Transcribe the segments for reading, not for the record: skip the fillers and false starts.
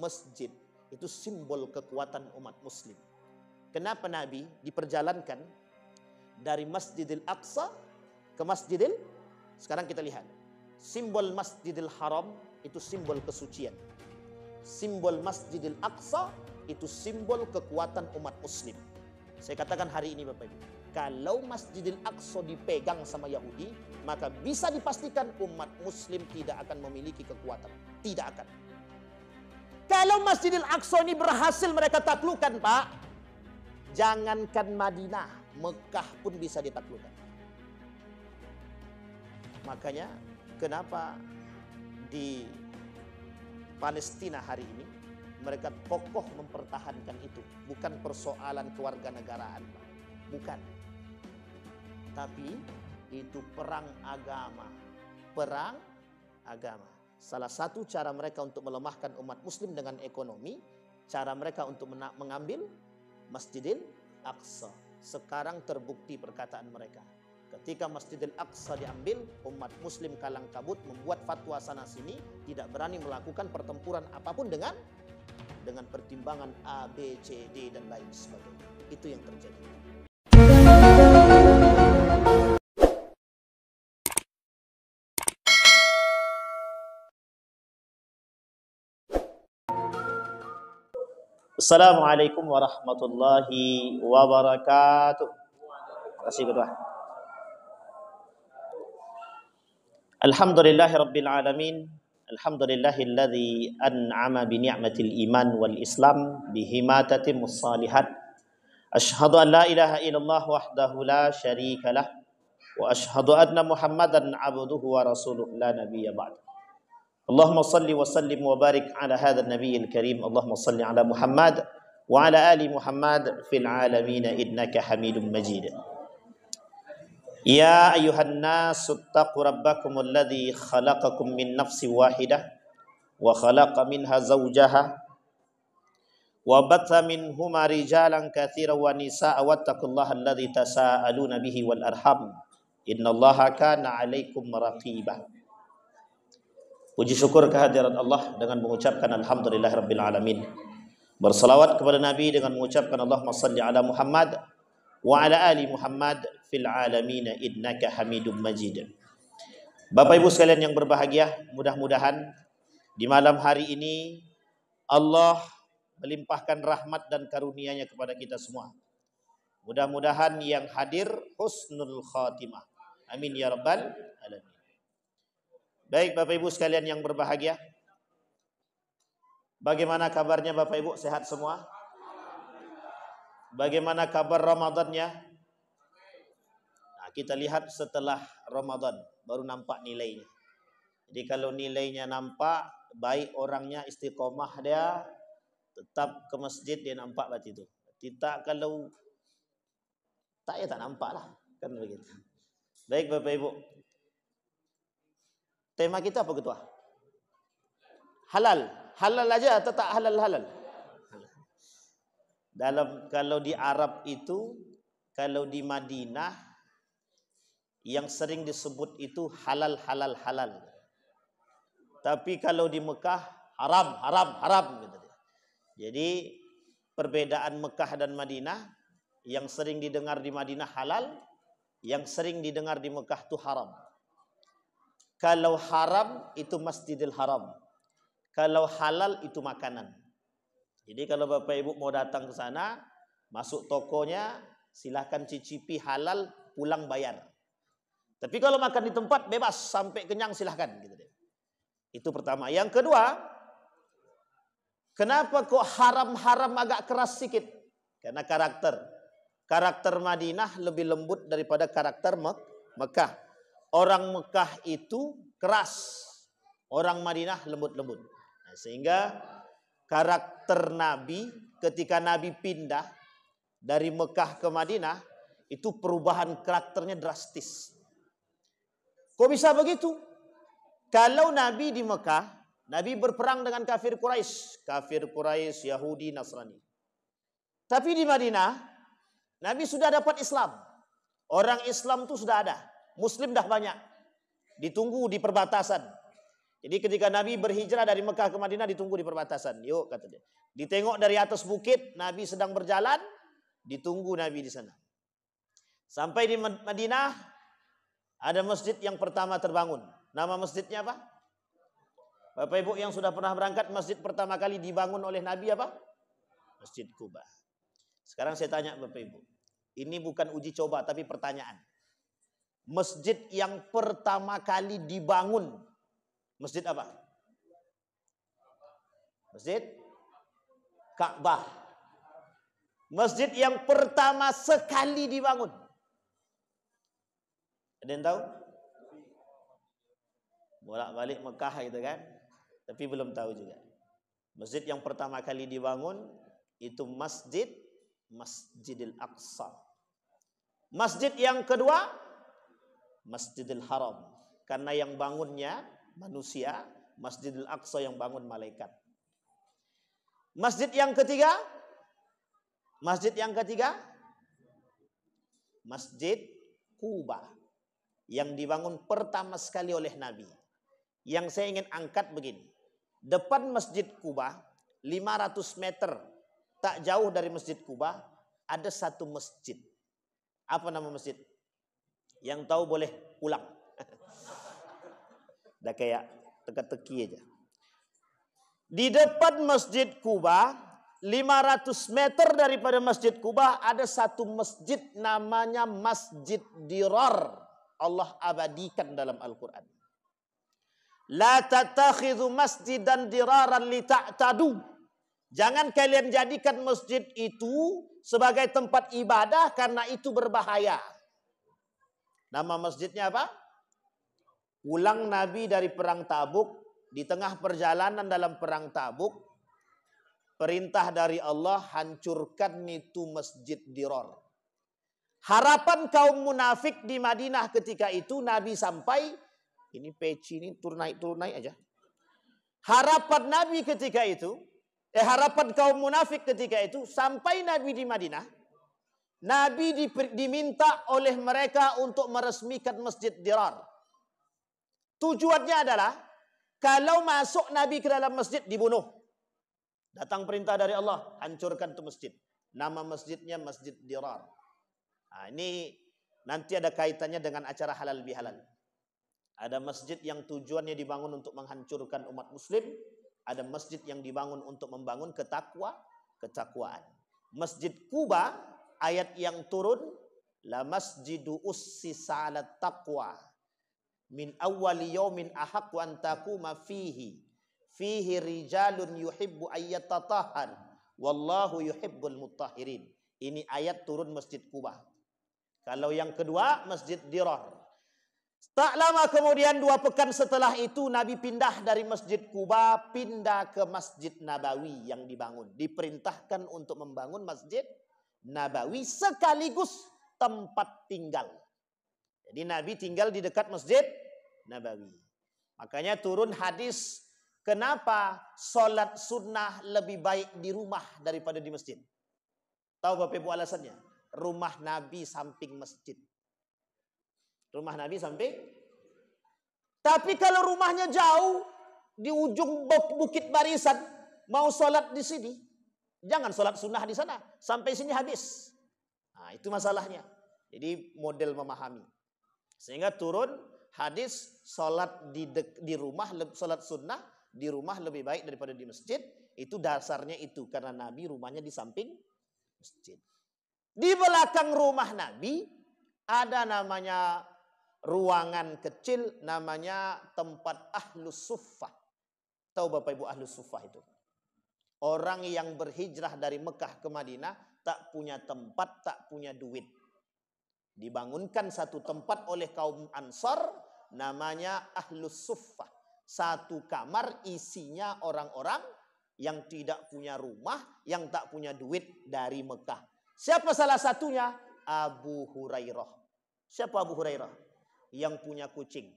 masjid itu simbol kekuatan umat muslim. Kenapa Nabi diperjalankan dari Masjidil Aqsa ke sekarang kita lihat. Simbol Masjidil Haram itu simbol kesucian. Simbol Masjidil Aqsa itu simbol kekuatan umat muslim. Saya katakan hari ini Bapak Ibu, kalau Masjidil Aqsa dipegang sama Yahudi, maka bisa dipastikan umat muslim tidak akan memiliki kekuatan. Tidak akan. Kalau Masjidil Aqsa ini berhasil mereka taklukkan, Pak, jangankan Madinah, Mekah pun bisa ditaklukkan. Makanya kenapa di Palestina hari ini mereka kokoh mempertahankan itu. Bukan persoalan kewarganegaraan, Pak. Bukan. Tapi itu perang agama. Perang agama. Salah satu cara mereka untuk melemahkan umat muslim dengan ekonomi, cara mereka untuk mengambil Masjidil Aqsa. Sekarang terbukti perkataan mereka. Ketika Masjidil Aqsa diambil, umat muslim kalang kabut membuat fatwa sana sini, tidak berani melakukan pertempuran apapun dengan pertimbangan A, B, C, D dan lain sebagainya. Itu yang terjadi. Assalamualaikum warahmatullahi wabarakatuh. Terima kasih kedua. Alhamdulillahi rabbil alamin. Alhamdulillahilladzi an'ama bi ni'matil iman wal islam bihima tatimmus salihat. Asyhadu an la ilaha illallah wahdahu la syarika lah wa asyhadu anna Muhammadan abduhu wa rasuluh la nabiyya ba'd. Allahumma salli wa sallim wa barik ala hadzal nabiyil karim. Allahumma salli ala Muhammad wa ala ali Muhammad fil alamin innaka Hamidum Majid. Ya ayuhan nasu taqu rabbakum alladhi khalaqakum min nafsi wahidah wa khalaqa minha zawjaha wa batha minhuma rijalan katsiran wa nisaa wattaqullaha alladhi tasaaluna bihi wal arham innallaha kana 'alaikum raqibah. Puji syukur kehadirat Allah dengan mengucapkan alhamdulillahirabbil alamin. Bersalawat kepada Nabi dengan mengucapkan Allahumma salli ala Muhammad wa ala ali Muhammad fil alamin innaka Hamidum Majid. Bapak Ibu sekalian yang berbahagia, mudah-mudahan di malam hari ini Allah melimpahkan rahmat dan karunia-Nya kepada kita semua. Mudah-mudahan yang hadir husnul khatimah. Amin ya rabbal alamin. Baik Bapak Ibu sekalian yang berbahagia, bagaimana kabarnya Bapak Ibu? Sehat semua? Bagaimana kabar Ramadannya? Nah, kita lihat setelah Ramadan baru nampak nilainya. Jadi kalau nilainya nampak, baik orangnya, istiqomah dia, tetap ke masjid dia nampak berarti itu. Tidak kalau tak ya tak nampak lah, kan begitu. Baik Bapak Ibu. Tema kita apa ketua? Halal. Halal aja atau tak halal-halal? Kalau di Arab itu, kalau di Madinah yang sering disebut itu halal. Tapi kalau di Mekah haram gitu. Jadi perbedaan Mekah dan Madinah, yang sering didengar di Madinah halal, yang sering didengar di Mekah itu haram. Kalau haram itu Masjidil Haram. Kalau halal itu makanan. Jadi kalau Bapak Ibu mau datang ke sana, masuk tokonya, silahkan cicipi halal, pulang bayar. Tapi kalau makan di tempat bebas sampai kenyang silahkan. Gitu deh. Itu pertama. Yang kedua, kenapa kok haram-haram agak keras sedikit? Karena karakter Madinah lebih lembut daripada karakter Mekah. Orang Mekah itu keras, orang Madinah lembut-lembut. Nah, sehingga karakter Nabi ketika Nabi pindah dari Mekah ke Madinah itu perubahan karakternya drastis. Kok bisa begitu? Kalau Nabi di Mekah, Nabi berperang dengan kafir Quraisy, Yahudi, Nasrani. Tapi di Madinah, Nabi sudah dapat Islam. Orang Islam itu sudah ada. Muslim dah banyak. Ditunggu di perbatasan. Jadi ketika Nabi berhijrah dari Mekah ke Madinah ditunggu di perbatasan. Yuk kata dia. Ditengok dari atas bukit, Nabi sedang berjalan, ditunggu Nabi di sana. Sampai di Madinah ada masjid yang pertama terbangun. Nama masjidnya apa? Bapak Ibu yang sudah pernah berangkat, masjid pertama kali dibangun oleh Nabi apa? Masjid Kuba. Sekarang saya tanya Bapak Ibu. Ini bukan uji coba tapi pertanyaan. Masjid yang pertama kali dibangun, masjid apa? Masjid Ka'bah. Masjid yang pertama sekali dibangun. Ada yang tahu? Bolak-balik Mekah gitu kan. Tapi belum tahu juga. Masjid yang pertama kali dibangun itu Masjidil Aqsa. Masjid yang kedua Masjidil Haram. Karena yang bangunnya manusia, Masjidil Aqsa yang bangun malaikat. Masjid yang ketiga Masjid Kuba yang dibangun pertama sekali oleh Nabi. Yang saya ingin angkat begini. Depan Masjid Kuba 500 meter tak jauh dari Masjid Kuba ada satu masjid. Apa nama masjid? Yang tahu boleh pulang. Udah kayak teka-teki aja. Di depan Masjid Kuba 500 meter daripada Masjid Kuba ada satu masjid namanya Masjid Dirar. Allah abadikan dalam Al-Quran. La tattakhidhu masjidan diraran li ta'tadu. Jangan kalian jadikan masjid itu sebagai tempat ibadah karena itu berbahaya. Nama masjidnya apa? Pulang Nabi dari perang Tabuk, di tengah perjalanan dalam perang Tabuk, perintah dari Allah hancurkan itu Masjid Dirar. Harapan kaum munafik di Madinah ketika itu Nabi sampai, ini peci ini turun naik aja. Harapan Nabi ketika itu, harapan kaum munafik ketika itu, sampai Nabi di Madinah, Nabi diminta oleh mereka untuk meresmikan Masjid Dirar. Tujuannya adalah, kalau masuk Nabi ke dalam masjid dibunuh. Datang perintah dari Allah, hancurkan itu masjid. Nama masjidnya Masjid Dirar. Nah, ini nanti ada kaitannya dengan acara halal bihalal. Ada masjid yang tujuannya dibangun untuk menghancurkan umat muslim. Ada masjid yang dibangun untuk membangun ketakwaan. Masjid Kuba, ayat yang turun, la masjidu ussisa 'alat taqwa min awwali yaumin ahaqqu an taquma fihi rijalun yuhibbu ayyatatahhar wallahu yuhibbul mutahhirin. Ini ayat turun Masjid Kuba. Kalau yang kedua Masjid Dirar. Tak lama kemudian 2 pekan setelah itu Nabi pindah dari Masjid Kuba pindah ke Masjid Nabawi yang dibangun. Diperintahkan untuk membangun Masjid Nabawi sekaligus tempat tinggal. Jadi Nabi tinggal di dekat Masjid Nabawi. Makanya turun hadis, kenapa sholat sunnah lebih baik di rumah daripada di masjid? Tahu Bapak Ibu alasannya? Rumah Nabi samping masjid. Rumah Nabi samping. Tapi kalau rumahnya jauh, di ujung bukit barisan, mau sholat di sini, jangan sholat sunnah di sana. Sampai sini habis. Nah, itu masalahnya. Jadi model memahami. Sehingga turun hadis sholat di rumah, sholat sunnah di rumah lebih baik daripada di masjid. Itu dasarnya itu. Karena Nabi rumahnya di samping masjid. Di belakang rumah Nabi ada namanya ruangan kecil, namanya tempat Ahlus Suffah. Tahu Bapak Ibu Ahlus Suffah itu? Orang yang berhijrah dari Mekah ke Madinah tak punya tempat, tak punya duit. Dibangunkan satu tempat oleh kaum Ansar namanya Ahlus Suffah. Satu kamar isinya orang-orang yang tidak punya rumah, yang tak punya duit dari Mekah. Siapa salah satunya? Abu Hurairah. Siapa Abu Hurairah? Yang punya kucing.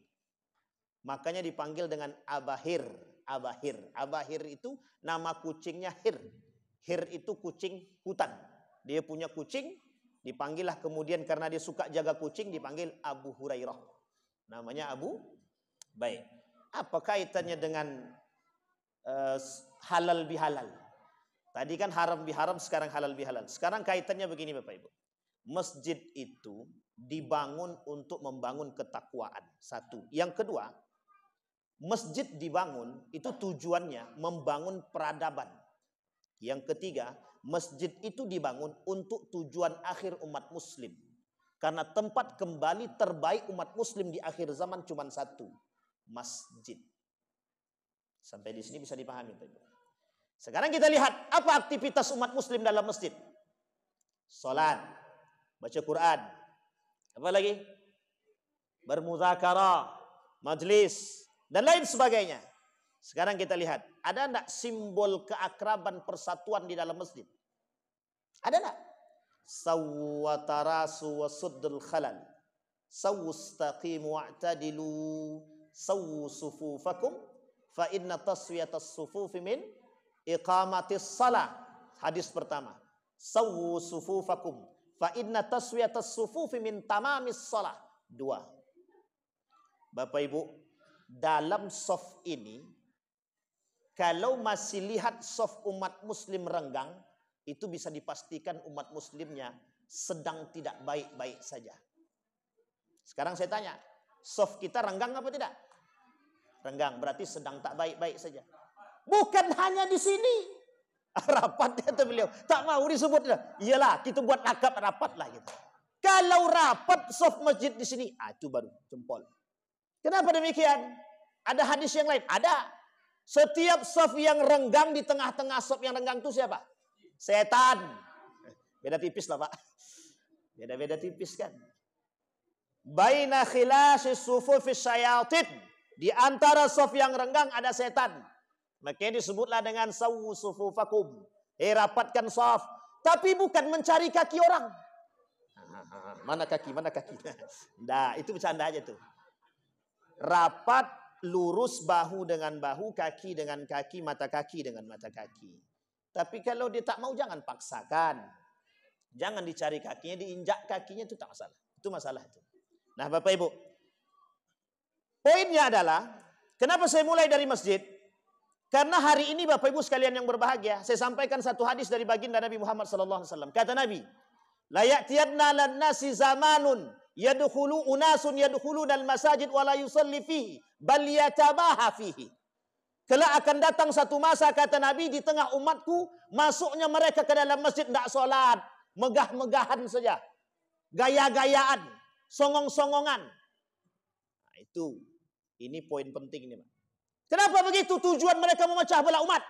Makanya dipanggil dengan Abahir. Abahir. Abahir itu nama kucingnya Hir. Hir itu kucing hutan. Dia punya kucing, dipanggillah kemudian karena dia suka jaga kucing, dipanggil Abu Hurairah. Namanya Abu. Baik. Apa kaitannya dengan halal bihalal? Tadi kan haram biharam, sekarang halal bihalal. Sekarang kaitannya begini Bapak Ibu. Masjid itu dibangun untuk membangun ketakwaan. Satu. Yang kedua, masjid dibangun itu tujuannya membangun peradaban. Yang ketiga, masjid itu dibangun untuk tujuan akhir umat muslim. Karena tempat kembali terbaik umat muslim di akhir zaman cuma satu. Masjid. Sampai di sini bisa dipahami Bapak Ibu. Sekarang kita lihat apa aktivitas umat muslim dalam masjid. Salat, baca Quran, apa lagi? Bermuzakarah, majlis, dan lain sebagainya. Sekarang kita lihat, ada enggak simbol keakraban persatuan di dalam masjid? Ada enggak? Sawwatarasu wasuddul khalal. Sawustaqimu wa'tadilu. Sawu sufufakum. Fa inna taswiyatas sufufi min iqamatis salah. Hadis pertama. Sawu sufufakum. Fa inna taswiyatas sufufi min tamamis salah. Dua. Bapak Ibu, dalam saf ini, kalau masih lihat saf umat muslim renggang, itu bisa dipastikan umat muslimnya sedang tidak baik-baik saja. Sekarang saya tanya, saf kita renggang apa tidak? Renggang, berarti sedang tak baik-baik saja. Bukan hanya di sini. Rapat kata beliau, tak mau disebut. Iyalah, kita buat akad rapat lah gitu. Kalau rapat saf masjid di sini, itu baru jempol. Kenapa demikian? Ada hadis yang lain? Ada. Setiap saf yang renggang di tengah-tengah saf yang renggang itu siapa? Setan. Beda tipis lah Pak. Beda-beda tipis kan. Baina khilasis sufufis syayatin. Di antara saf yang renggang ada setan. Makanya disebutlah dengan sawu sufufakum. Rapatkan saf. Tapi bukan mencari kaki orang. Mana kaki? Mana kaki? Nah, itu bercanda aja tuh. Rapat, lurus bahu dengan bahu, kaki dengan kaki, mata kaki dengan mata kaki. Tapi kalau dia tak mau, jangan paksakan. Jangan dicari kakinya, diinjak kakinya, itu tak masalah. Itu masalah itu. Nah Bapak Ibu, poinnya adalah, kenapa saya mulai dari masjid? Karena hari ini Bapak Ibu sekalian yang berbahagia, saya sampaikan satu hadis dari baginda Nabi Muhammad SAW. Kata Nabi, la ya'tiyanna lan-nasi zamanun yadkhulu unasun yadkhulunal masajid wa la yusalli fihi bal yatabaha fihi. Kelak akan datang satu masa, kata Nabi, di tengah umatku, masuknya mereka ke dalam masjid, tidak sholat, megah-megahan saja, gaya-gayaan, songong-songongan. Nah, ini poin penting ini, Pak. Kenapa begitu? Tujuan mereka memecah belah umat.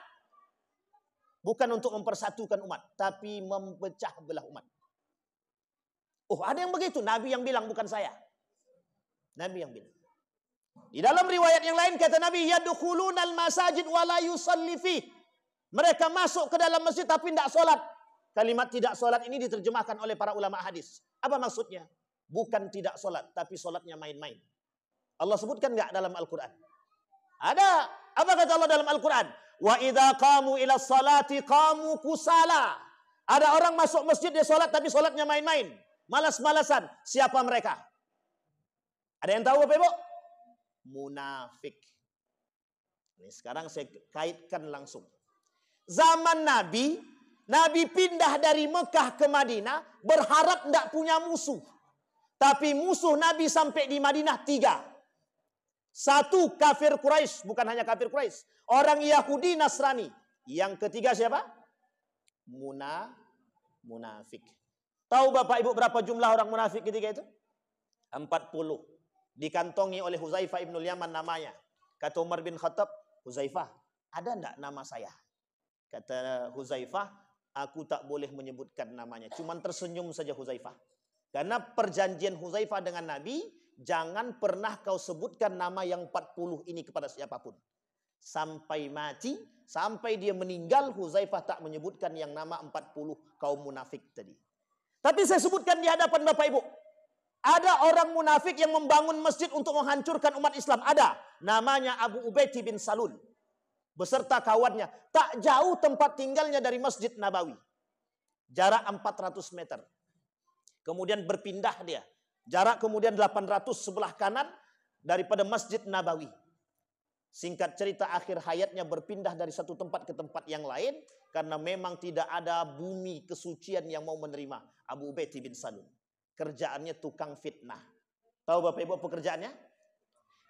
Bukan untuk mempersatukan umat, tapi memecah belah umat. Oh, ada yang begitu? Nabi yang bilang, bukan saya. Nabi yang bilang. Di dalam riwayat yang lain kata Nabi, yadkhulunal masajid wa la yusalli fi. Mereka masuk ke dalam masjid tapi tidak sholat. Kalimat tidak sholat ini diterjemahkan oleh para ulama hadis. Apa maksudnya? Bukan tidak sholat, tapi sholatnya main-main. Allah sebutkan enggak dalam Al-Quran? Ada. Apa kata Allah dalam Al-Quran? Wa idza qamu ila salati qamu kusala. Ada orang masuk masjid dia sholat tapi sholatnya main-main. Malas-malasan. Siapa mereka? Ada yang tahu Bapak Ibu? Munafik. Ini sekarang saya kaitkan langsung. Zaman Nabi, Nabi pindah dari Mekah ke Madinah berharap tidak punya musuh. Tapi musuh Nabi sampai di Madinah 3. Satu, kafir Quraisy, bukan hanya kafir Quraisy, orang Yahudi Nasrani. Yang ketiga siapa? Munafik. Tahu Bapak Ibu berapa jumlah orang munafik ketika itu? 40. Dikantongi oleh Huzaifah ibnul Yaman namanya. Kata Umar bin Khattab, Huzaifah, ada enggak nama saya? Kata Huzaifah, aku tak boleh menyebutkan namanya. Cuman tersenyum saja Huzaifah. Karena perjanjian Huzaifah dengan Nabi, jangan pernah kau sebutkan nama yang 40 ini kepada siapapun. Sampai mati, sampai dia meninggal, Huzaifah tak menyebutkan yang nama 40 kaum munafik tadi. Tapi saya sebutkan di hadapan Bapak Ibu. Ada orang munafik yang membangun masjid untuk menghancurkan umat Islam. Ada. Namanya Abu Ubaid bin Salul. Beserta kawannya. Tak jauh tempat tinggalnya dari Masjid Nabawi. Jarak 400 meter. Kemudian berpindah dia. Jarak kemudian 800 sebelah kanan daripada Masjid Nabawi. Singkat cerita, akhir hayatnya berpindah dari satu tempat ke tempat yang lain karena memang tidak ada bumi kesucian yang mau menerima Abu Ubaid bin Salul. Kerjaannya tukang fitnah. Tahu Bapak Ibu pekerjaannya?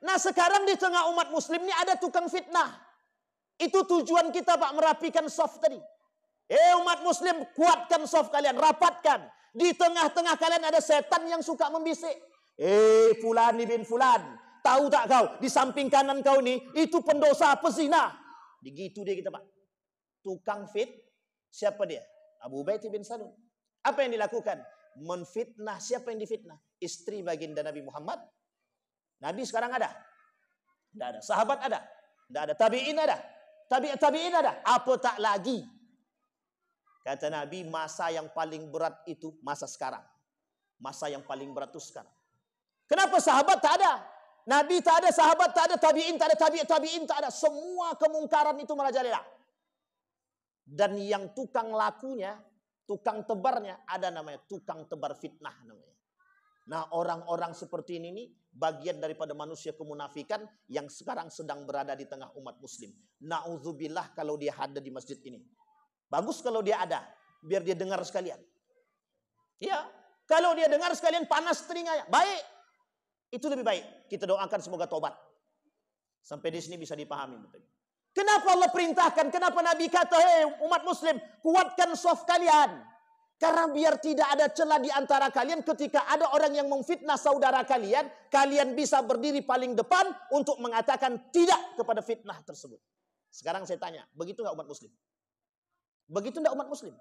Nah, sekarang di tengah umat muslim ini ada tukang fitnah. Itu tujuan kita, Pak, merapikan saf tadi. Umat muslim, kuatkan saf kalian, rapatkan. Di tengah-tengah kalian ada setan yang suka membisik. Fulan bin Fulan, tahu tak kau, di samping kanan kau ini, itu pendosa pezina. Begitu dia kita, Pak. Tukang siapa dia? Abu Ubaid bin Salul. Apa yang dilakukan? Menfitnah. Siapa yang difitnah? Istri baginda Nabi Muhammad. Nabi sekarang ada? Tidak ada. Sahabat ada? Tidak ada. Tabi'in ada? Tabi'in ada? Apa tak lagi? Kata Nabi, masa yang paling berat itu masa sekarang. Masa yang paling berat itu sekarang. Kenapa sahabat tak ada? Nabi tak ada, sahabat tak ada, tabi'in tak ada, tabi'in tak ada. Semua kemungkaran itu merajalela. Dan yang tukang lakunya, tukang tebarnya, ada namanya tukang tebar fitnah namanya. Nah, orang-orang seperti ini nih, bagian daripada manusia kemunafikan yang sekarang sedang berada di tengah umat muslim. Na'udzubillah kalau dia ada di masjid ini. Bagus kalau dia ada, biar dia dengar sekalian. Ya, kalau dia dengar sekalian panas telinganya, baik. Itu lebih baik. Kita doakan semoga tobat. Sampai di sini bisa dipahami. Kenapa Allah perintahkan? Kenapa Nabi kata, umat muslim, kuatkan shaf kalian. Karena biar tidak ada celah di antara kalian ketika ada orang yang memfitnah saudara kalian, kalian bisa berdiri paling depan untuk mengatakan tidak kepada fitnah tersebut. Sekarang saya tanya, begitu nggak umat muslim? Begitu enggak umat muslim?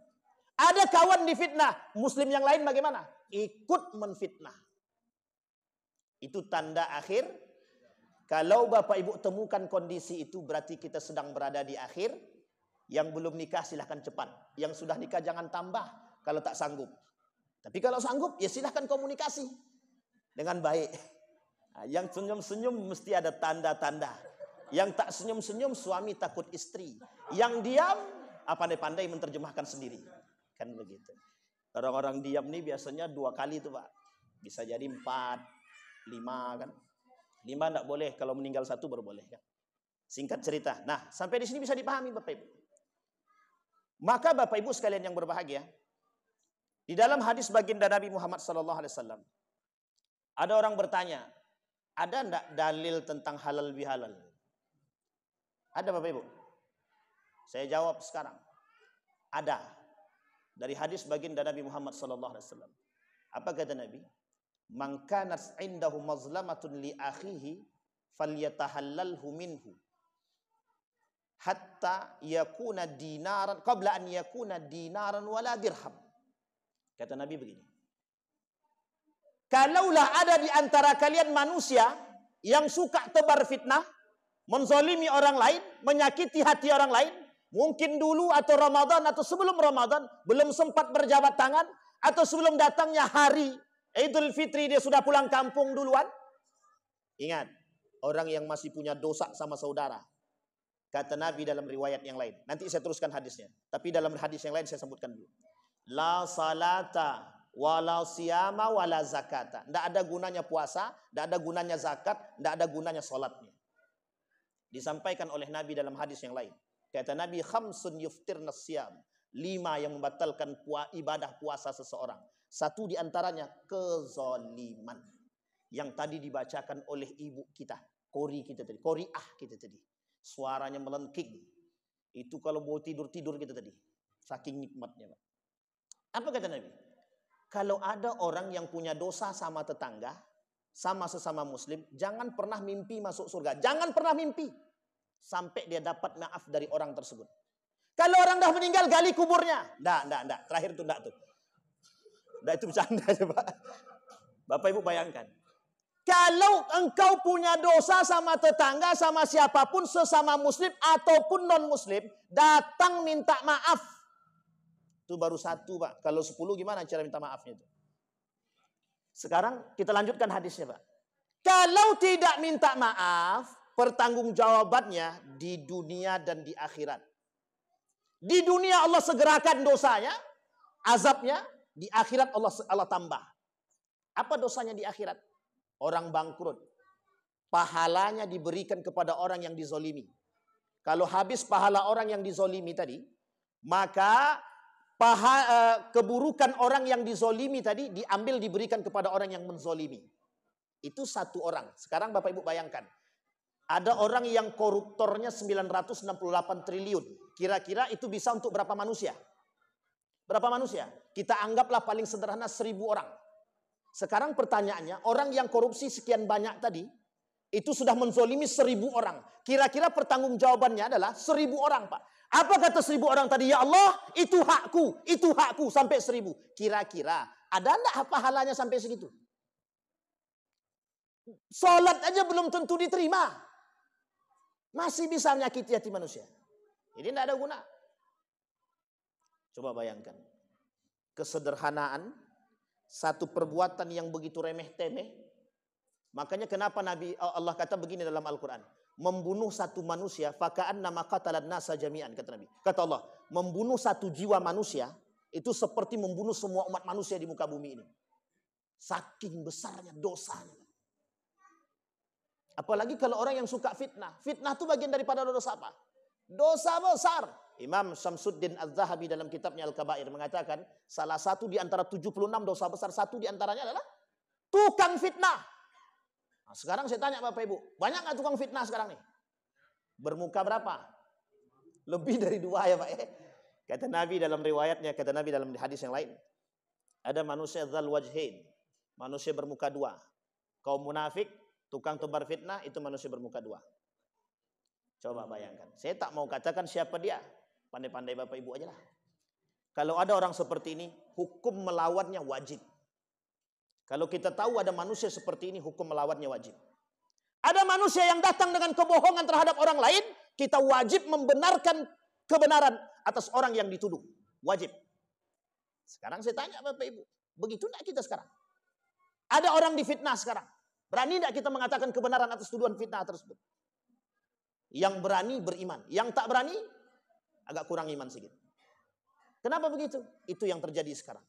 Ada kawan difitnah, muslim yang lain bagaimana? Ikut menfitnah. Itu tanda akhir. Kalau Bapak Ibu temukan kondisi itu, berarti kita sedang berada di akhir. Yang belum nikah silahkan cepat. Yang sudah nikah jangan tambah kalau tak sanggup. Tapi kalau sanggup, ya silahkan komunikasi dengan baik. Nah, yang senyum-senyum mesti ada tanda-tanda. Yang tak senyum-senyum, suami takut istri. Yang diam, pandai-pandai menerjemahkan sendiri. Kan begitu. Orang-orang diam nih biasanya 2 kali itu, Pak. Bisa jadi 4, 5 kan. 5 enggak boleh, kalau meninggal 1 baru boleh kan. Singkat cerita. Nah, sampai di sini bisa dipahami Bapak Ibu. Maka Bapak Ibu sekalian yang berbahagia, di dalam hadis baginda Nabi Muhammad SAW, ada orang bertanya, ada enggak dalil tentang halal bihalal? Ada Bapak Ibu? Saya jawab sekarang. Ada. Dari hadis baginda Nabi Muhammad SAW. Apa kata Nabi? Man kanat indahu mazlamatun li akhihi falyatahallalhu minhu hatta yakuna dinaran qabla an yakuna dinaran wala dirham. Kata Nabi begini. Kalaulah ada di antara kalian manusia yang suka tebar fitnah, menzalimi orang lain, menyakiti hati orang lain, mungkin dulu atau Ramadan atau sebelum Ramadan belum sempat berjabat tangan, atau sebelum datangnya hari Idul Fitri dia sudah pulang kampung duluan. Ingat, orang yang masih punya dosa sama saudara. Kata Nabi dalam riwayat yang lain. Nanti saya teruskan hadisnya. Tapi dalam hadis yang lain saya sebutkan dulu. La salata wala siyama wala zakata. Tidak ada gunanya puasa, tidak ada gunanya zakat, tidak ada gunanya salatnya. Disampaikan oleh Nabi dalam hadis yang lain. Kata Nabi, khamsun yuftirna siyam. 5 yang membatalkan ibadah puasa seseorang. 1 di antaranya kezaliman. Yang tadi dibacakan oleh ibu kita. Qori kita tadi. Qori'ah kita tadi. Suaranya melengking. Itu kalau mau tidur-tidur kita tadi. Saking nikmatnya, Pak. Apa kata Nabi? Kalau ada orang yang punya dosa sama tetangga, sama sesama muslim, jangan pernah mimpi masuk surga. Jangan pernah mimpi. Sampai dia dapat maaf dari orang tersebut. Kalau orang dah meninggal, gali kuburnya. Nggak. Terakhir itu nggak tuh. Nggak, itu bercanda aja, Pak. Bapak Ibu bayangkan. Kalau engkau punya dosa sama tetangga, sama siapapun, sesama muslim ataupun non-muslim, datang minta maaf. Itu baru 1, Pak. Kalau 10 gimana cara minta maafnya itu? Sekarang kita lanjutkan hadisnya, Pak. Kalau tidak minta maaf, pertanggungjawabannya di dunia dan di akhirat. Di dunia Allah segerakan dosanya, azabnya. Di akhirat Allah tambah. Apa dosanya di akhirat? Orang bangkrut, pahalanya diberikan kepada orang yang dizolimi. Kalau habis pahala orang yang dizolimi tadi, maka keburukan orang yang dizolimi tadi diambil diberikan kepada orang yang menzolimi. Itu satu orang. Sekarang Bapak Ibu bayangkan. Ada orang yang koruptornya 968 triliun. Kira-kira itu bisa untuk berapa manusia? Berapa manusia? Kita anggaplah paling sederhana 1.000 orang. Sekarang pertanyaannya, orang yang korupsi sekian banyak tadi, itu sudah menzolimi 1.000 orang. Kira-kira pertanggungjawabannya adalah 1.000 orang, Pak. Apa kata 1.000 orang tadi? Ya Allah, itu hakku, sampai 1.000. Kira-kira ada enggak pahalanya sampai segitu? Sholat aja belum tentu diterima. Masih bisa menyakiti hati manusia. Ini tidak ada guna. Coba bayangkan. Kesederhanaan, satu perbuatan yang begitu remeh-temeh. Makanya kenapa Allah kata begini dalam Al-Quran. Membunuh satu manusia, faka'annama qatalan nasa jami'an, kata Nabi. Kata Allah, membunuh satu jiwa manusia, itu seperti membunuh semua umat manusia di muka bumi ini. Saking besarnya dosanya. Apalagi kalau orang yang suka fitnah. Fitnah itu bagian daripada dosa apa? Dosa besar. Imam Syamsuddin Az-Zahabi dalam kitabnya Al-Kabair mengatakan, salah satu di antara 76 dosa besar, satu di antaranya adalah tukang fitnah. Nah, sekarang saya tanya Bapak Ibu, banyak nggak tukang fitnah sekarang nih? Bermuka berapa? Lebih dari 2 ya Pak. Kata Nabi dalam riwayatnya, kata Nabi dalam hadis yang lain, ada manusia dzal wajhain, manusia bermuka 2. Kaum munafik, tukang tebar fitnah, itu manusia bermuka 2. Coba bayangkan. Saya tak mau katakan siapa dia. Pandai-pandai Bapak Ibu aja lah. Kalau ada orang seperti ini, hukum melawannya wajib. Kalau kita tahu ada manusia seperti ini, hukum melawannya wajib. Ada manusia yang datang dengan kebohongan terhadap orang lain, kita wajib membenarkan kebenaran atas orang yang dituduh. Wajib. Sekarang saya tanya Bapak Ibu, begitu enggak kita sekarang? Ada orang difitnah sekarang. Berani enggak kita mengatakan kebenaran atas tuduhan fitnah tersebut? Yang berani beriman. Yang tak berani, agak kurang iman sedikit. Kenapa begitu? Itu yang terjadi sekarang.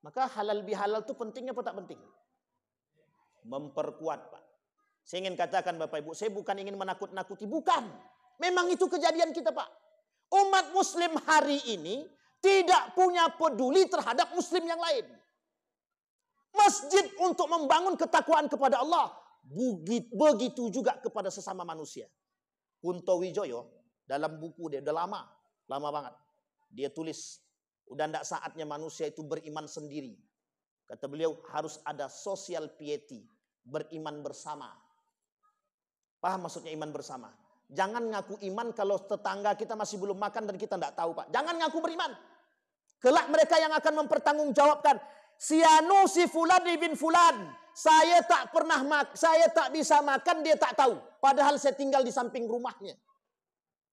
Maka halal bihalal itu pentingnya apa tak penting? Memperkuat, Pak. Saya ingin katakan Bapak Ibu, saya bukan ingin menakut-nakuti. Bukan. Memang itu kejadian kita, Pak. Umat muslim hari ini tidak punya peduli terhadap muslim yang lain. Masjid untuk membangun ketakwaan kepada Allah. Begitu juga kepada sesama manusia. Kunto Wijoyo dalam buku dia, udah lama banget. Dia tulis, udah tidak saatnya manusia itu beriman sendiri. Kata beliau, harus ada social piety, beriman bersama. Paham maksudnya iman bersama? Jangan ngaku iman kalau tetangga kita masih belum makan dan kita tidak tahu, Pak. Jangan ngaku beriman. Kelak mereka yang akan mempertanggungjawabkan, si fulan bin fulan, saya tak bisa makan, dia tak tahu. Padahal saya tinggal di samping rumahnya.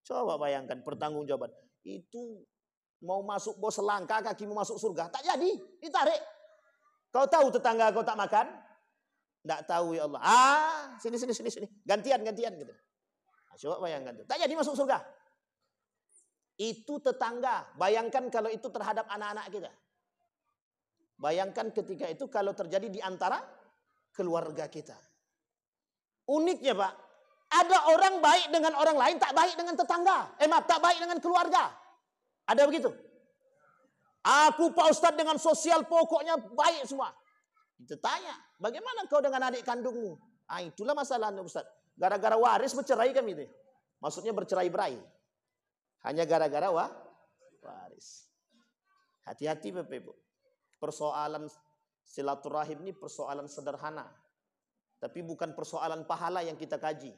Coba bayangkan pertanggungjawaban. Itu mau masuk bos selangkah, kaki mau masuk surga. Tak jadi, ditarik. Kau tahu tetangga kau tak makan? Tak tahu ya Allah. Sini. Gantian gitu. Nah, coba bayangkan. Tak jadi masuk surga. Itu tetangga. Bayangkan kalau itu terhadap anak-anak kita. Bayangkan ketika itu kalau terjadi di antara keluarga kita. Uniknya Pak, ada orang baik dengan orang lain, tak baik dengan tetangga. Tak baik dengan keluarga. Ada begitu? Aku Pak Ustadz dengan sosial pokoknya baik semua. Kita tanya, bagaimana kau dengan adik kandungmu? Itulah masalahnya Ustadz. Gara-gara waris bercerai kami itu. Maksudnya bercerai-berai. Hanya gara-gara waris. Hati-hati Bapak Ibu. Persoalan silaturahim ini persoalan sederhana. Tapi bukan persoalan pahala yang kita kaji.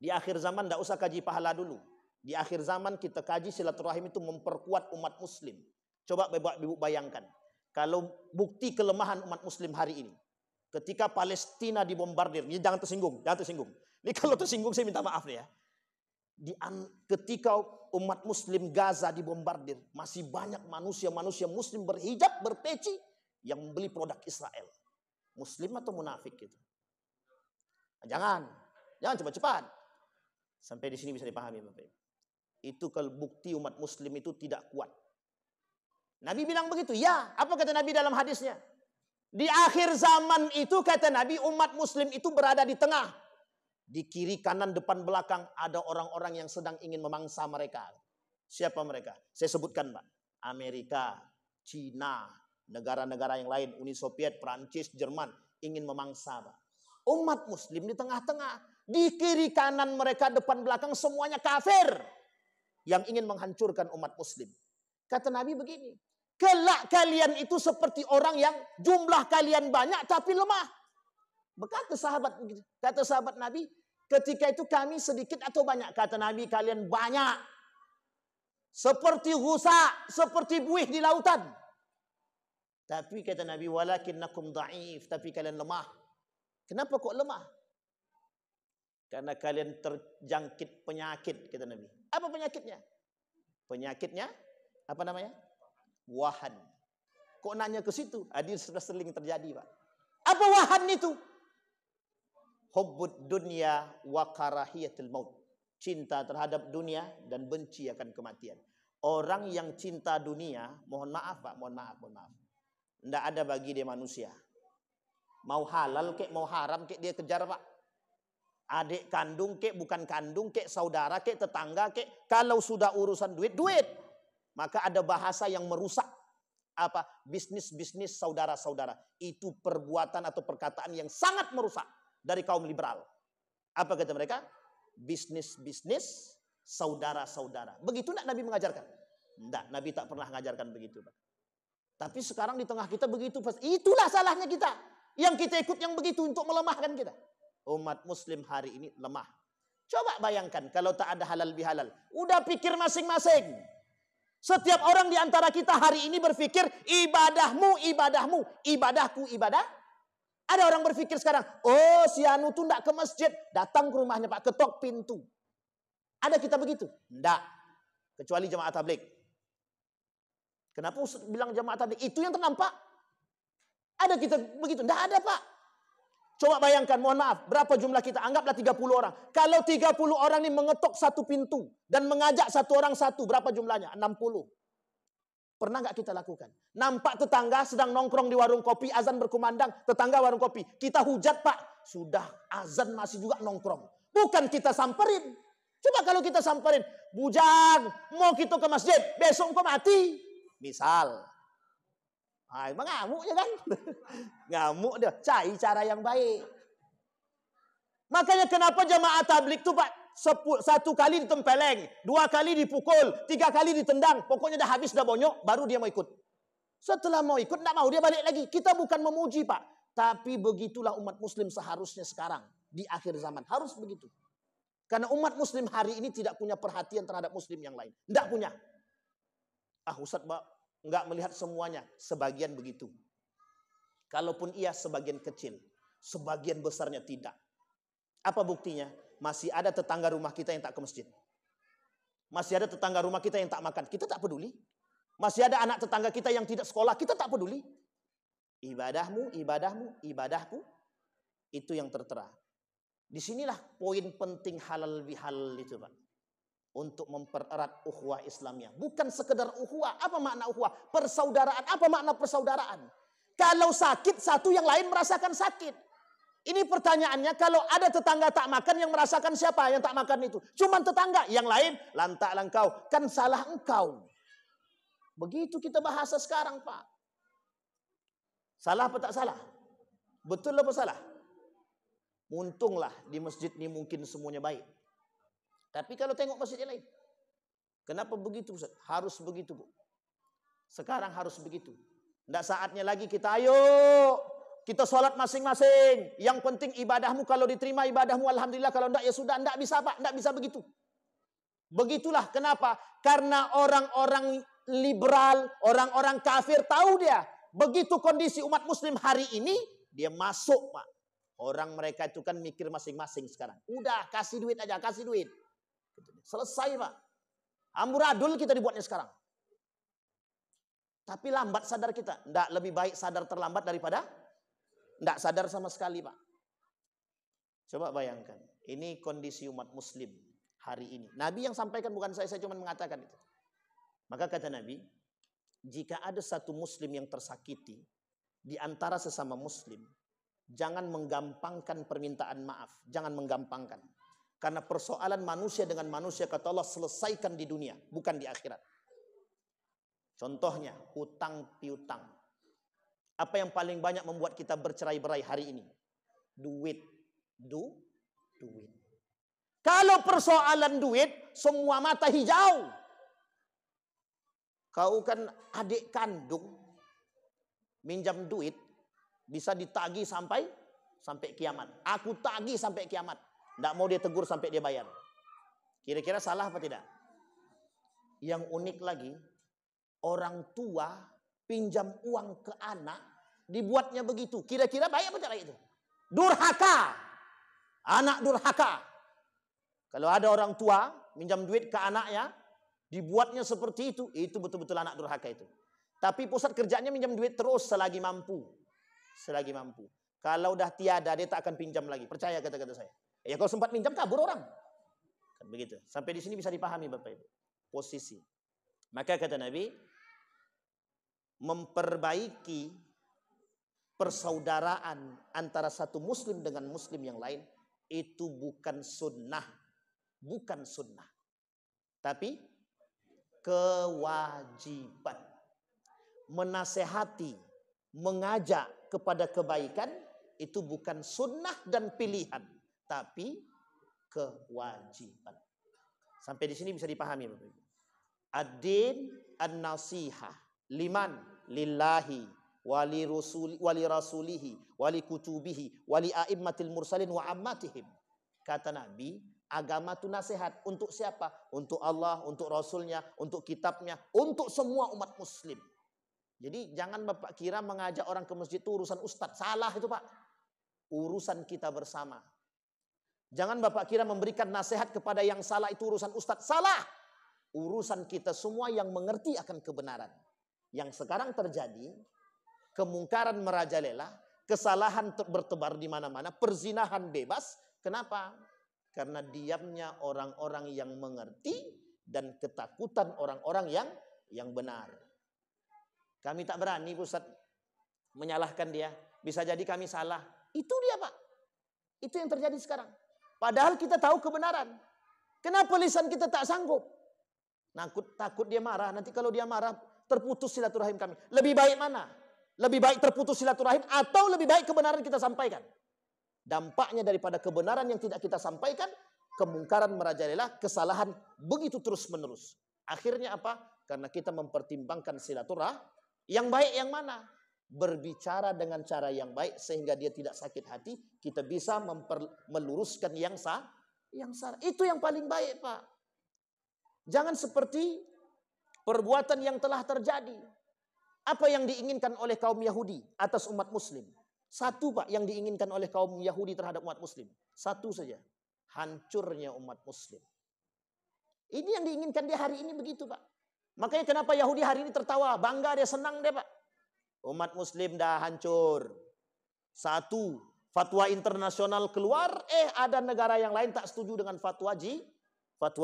Di akhir zaman tidak usah kaji pahala dulu. Di akhir zaman kita kaji silaturahim itu memperkuat umat muslim. Coba Bapak Ibu bayangkan. Kalau bukti kelemahan umat muslim hari ini. Ketika Palestina dibombardir. Jangan tersinggung. Ini kalau tersinggung saya minta maaf nih ya. Ketika umat muslim Gaza dibombardir, masih banyak manusia muslim berhijab, berpeci yang membeli produk Israel. Muslim atau munafik gitu. Jangan cepat-cepat. Sampai di sini bisa dipahami Bapak. Itu kalau bukti umat muslim itu tidak kuat. Nabi bilang begitu. Ya, apa kata Nabi dalam hadisnya? Di akhir zaman itu kata Nabi, umat muslim itu berada di tengah. Di kiri, kanan, depan, belakang ada orang-orang yang sedang ingin memangsa mereka. Siapa mereka? Saya sebutkan, Pak. Amerika, Cina, negara-negara yang lain, Uni Soviet, Prancis, Jerman ingin memangsa, Pak. Umat muslim di tengah-tengah. Di kiri, kanan mereka, depan, belakang semuanya kafir yang ingin menghancurkan umat muslim. Kata Nabi begini, kelak kalian itu seperti orang yang jumlah kalian banyak tapi lemah. Kata sahabat Nabi, ketika itu kami sedikit atau banyak? Kata Nabi, kalian banyak. Seperti rusa, seperti buih di lautan. Tapi kata Nabi, walakinnakum dha'if, tapi kalian lemah. Kenapa kok lemah? Karena kalian terjangkit penyakit, kata Nabi. Apa penyakitnya? Penyakitnya apa namanya? Wahan. Kok nanya ke situ? Hadir sudah sering terjadi, Pak. Apa wahan itu? Hubbud dunya wa karahiyatul maut. Cinta terhadap dunia dan benci akan kematian. Orang yang cinta dunia, mohon maaf, Pak, mohon maaf. Tidak ada bagi dia manusia. Mau halal kek, mau haram kek dia kejar, Pak. Adik kandung kek, bukan kandung kek, saudara kek, tetangga kek. Kalau sudah urusan duit. Maka ada bahasa yang merusak apa bisnis saudara-saudara. Itu perbuatan atau perkataan yang sangat merusak dari kaum liberal. Apa kata mereka? Bisnis saudara-saudara. Begitu enggak Nabi mengajarkan? Enggak, Nabi tak pernah mengajarkan begitu, Pak. Tapi sekarang di tengah kita begitu. Itulah salahnya kita. Yang kita ikut yang begitu untuk melemahkan kita. Umat muslim hari ini lemah. Coba bayangkan kalau tak ada halal bihalal. Udah pikir masing-masing. Setiap orang di antara kita hari ini berpikir ibadahmu, ibadahku, ibadah. Ada orang berpikir sekarang, oh si Anu tuh enggak ke masjid, datang ke rumahnya Pak, ketok pintu. Ada kita begitu? Enggak. Kecuali jemaah tabligh. Kenapa bilang jemaah tabligh? Itu yang ternampak. Ada kita begitu? Enggak ada, Pak. Coba bayangkan, mohon maaf, berapa jumlah kita? Anggaplah 30 orang. Kalau 30 orang ini mengetok satu pintu dan mengajak satu orang satu, berapa jumlahnya? 60. Pernah nggak kita lakukan? Nampak tetangga sedang nongkrong di warung kopi, azan berkumandang, tetangga warung kopi. Kita hujat, Pak. Sudah azan masih juga nongkrong. Bukan kita samperin. Coba kalau kita samperin, bujang, mau kita ke masjid, besok engkau mati. Misal. Emang ngamuk ya kan? Ngamuk dia. Cari cara yang baik. Makanya kenapa jamaah tabligh itu, Pak, satu kali ditempeleng, 2 kali dipukul, 3 kali ditendang, pokoknya dah habis, dah bonyok, baru dia mau ikut. Setelah mau ikut, tidak mau, dia balik lagi. Kita bukan memuji, Pak. Tapi begitulah umat muslim seharusnya sekarang. Di akhir zaman. Harus begitu. Karena umat muslim hari ini tidak punya perhatian terhadap muslim yang lain. Tidak punya. Ustaz, Pak, enggak melihat semuanya, sebagian begitu. Kalaupun iya sebagian kecil, sebagian besarnya tidak. Apa buktinya? Masih ada tetangga rumah kita yang tak ke masjid. Masih ada tetangga rumah kita yang tak makan, kita tak peduli. Masih ada anak tetangga kita yang tidak sekolah, kita tak peduli. Ibadahku, itu yang tertera. Disinilah poin penting halal bihalal itu, Pak. Untuk mempererat ukhuwah Islamnya. Bukan sekedar ukhuwah. Apa makna ukhuwah? Persaudaraan. Apa makna persaudaraan? Kalau sakit, satu yang lain merasakan sakit. Ini pertanyaannya, kalau ada tetangga tak makan, yang merasakan siapa yang tak makan itu? Cuman tetangga. Yang lain, lantaklah engkau. Kan salah engkau. Begitu kita bahasa sekarang, Pak. Salah apa tak salah? Betul apa salah? Untunglah di masjid ini mungkin semuanya baik. Tapi kalau tengok masjid yang lain, kenapa begitu, Ustaz? Harus begitu, Bu. Sekarang harus begitu. Tidak saatnya lagi kita, ayo kita sholat masing-masing. Yang penting ibadahmu, kalau diterima ibadahmu alhamdulillah, kalau tidak ya sudah. Tidak bisa, Pak, tidak bisa begitu. Begitulah, kenapa? Karena orang-orang liberal, orang-orang kafir tahu dia. Begitu kondisi umat muslim hari ini, dia masuk, Pak. Orang mereka itu kan mikir masing-masing sekarang. Udah, kasih duit aja, kasih duit. Selesai, Pak. Amburadul kita dibuatnya sekarang. Tapi lambat sadar kita. Tidak, lebih baik sadar terlambat daripada tidak sadar sama sekali, Pak. Coba bayangkan. Ini kondisi umat muslim hari ini. Nabi yang sampaikan, bukan saya cuma mengatakan itu. Maka kata Nabi, jika ada satu muslim yang tersakiti, di antara sesama muslim, jangan menggampangkan permintaan maaf. Jangan menggampangkan. Karena persoalan manusia dengan manusia, kata Allah, selesaikan di dunia, bukan di akhirat. Contohnya, hutang piutang. Apa yang paling banyak membuat kita bercerai-berai hari ini? Duit. Duit. Kalau persoalan duit, semua mata hijau. Kau kan adik kandung, minjam duit, bisa ditagih sampai kiamat. Aku tagih sampai kiamat. Tidak mau dia tegur sampai dia bayar. Kira-kira salah apa tidak? Yang unik lagi, orang tua pinjam uang ke anak, dibuatnya begitu. Kira-kira baik apa tidak itu? Durhaka. Anak durhaka. Kalau ada orang tua minjam duit ke anaknya, dibuatnya seperti itu betul-betul anak durhaka itu. Tapi pusat kerjanya minjam duit terus selagi mampu. Selagi mampu. Kalau dah tiada, dia tak akan pinjam lagi. Percaya kata-kata saya. Ya kalau sempat minjam, kabur orang. Kan begitu. Sampai di sini bisa dipahami Bapak Ibu. Posisi. Maka kata Nabi, memperbaiki persaudaraan antara satu muslim dengan muslim yang lain, itu bukan sunnah. Bukan sunnah. Tapi kewajiban. Menasehati, mengajak kepada kebaikan, itu bukan sunnah dan pilihan, tapi kewajiban. Sampai di sini bisa dipahami Bapak Ibu. Ad-din an-nasihah liman lillahi wali rasulihi wali kutubihi wali a'immatil mursalin wa ammatihim. Kata Nabi, agama itu nasihat untuk siapa? Untuk Allah, untuk Rasulnya, untuk kitabnya, untuk semua umat muslim. Jadi jangan Bapak kira mengajak orang ke masjid itu urusan ustadz. Salah itu Pak. Urusan kita bersama. Jangan Bapak kira memberikan nasihat kepada yang salah itu urusan ustadz. Salah. Urusan kita semua yang mengerti akan kebenaran. Yang sekarang terjadi, kemungkaran merajalela, kesalahan bertebar di mana-mana, perzinahan bebas. Kenapa? Karena diamnya orang-orang yang mengerti dan ketakutan orang-orang yang benar. Kami tak berani Ustaz menyalahkan dia. Bisa jadi kami salah. Itu dia Pak. Itu yang terjadi sekarang. Padahal kita tahu kebenaran. Kenapa lisan kita tak sanggup? Takut dia marah. Nanti kalau dia marah terputus silaturahim kami. Lebih baik mana? Lebih baik terputus silaturahim atau lebih baik kebenaran kita sampaikan? Dampaknya daripada kebenaran yang tidak kita sampaikan, kemungkaran merajalela, kesalahan begitu terus menerus. Akhirnya apa? Karena kita mempertimbangkan silaturahim. Yang baik yang mana? Berbicara dengan cara yang baik sehingga dia tidak sakit hati. Kita bisa meluruskan yang salah. Itu yang paling baik Pak. Jangan seperti perbuatan yang telah terjadi. Apa yang diinginkan oleh kaum Yahudi atas umat muslim? Satu Pak yang diinginkan oleh kaum Yahudi terhadap umat muslim. Satu saja. Hancurnya umat muslim. Ini yang diinginkan dia hari ini begitu Pak. Makanya kenapa Yahudi hari ini tertawa, bangga dia, senang dia Pak. Umat muslim dah hancur. Satu, fatwa internasional keluar, ada negara yang lain tak setuju dengan fatwa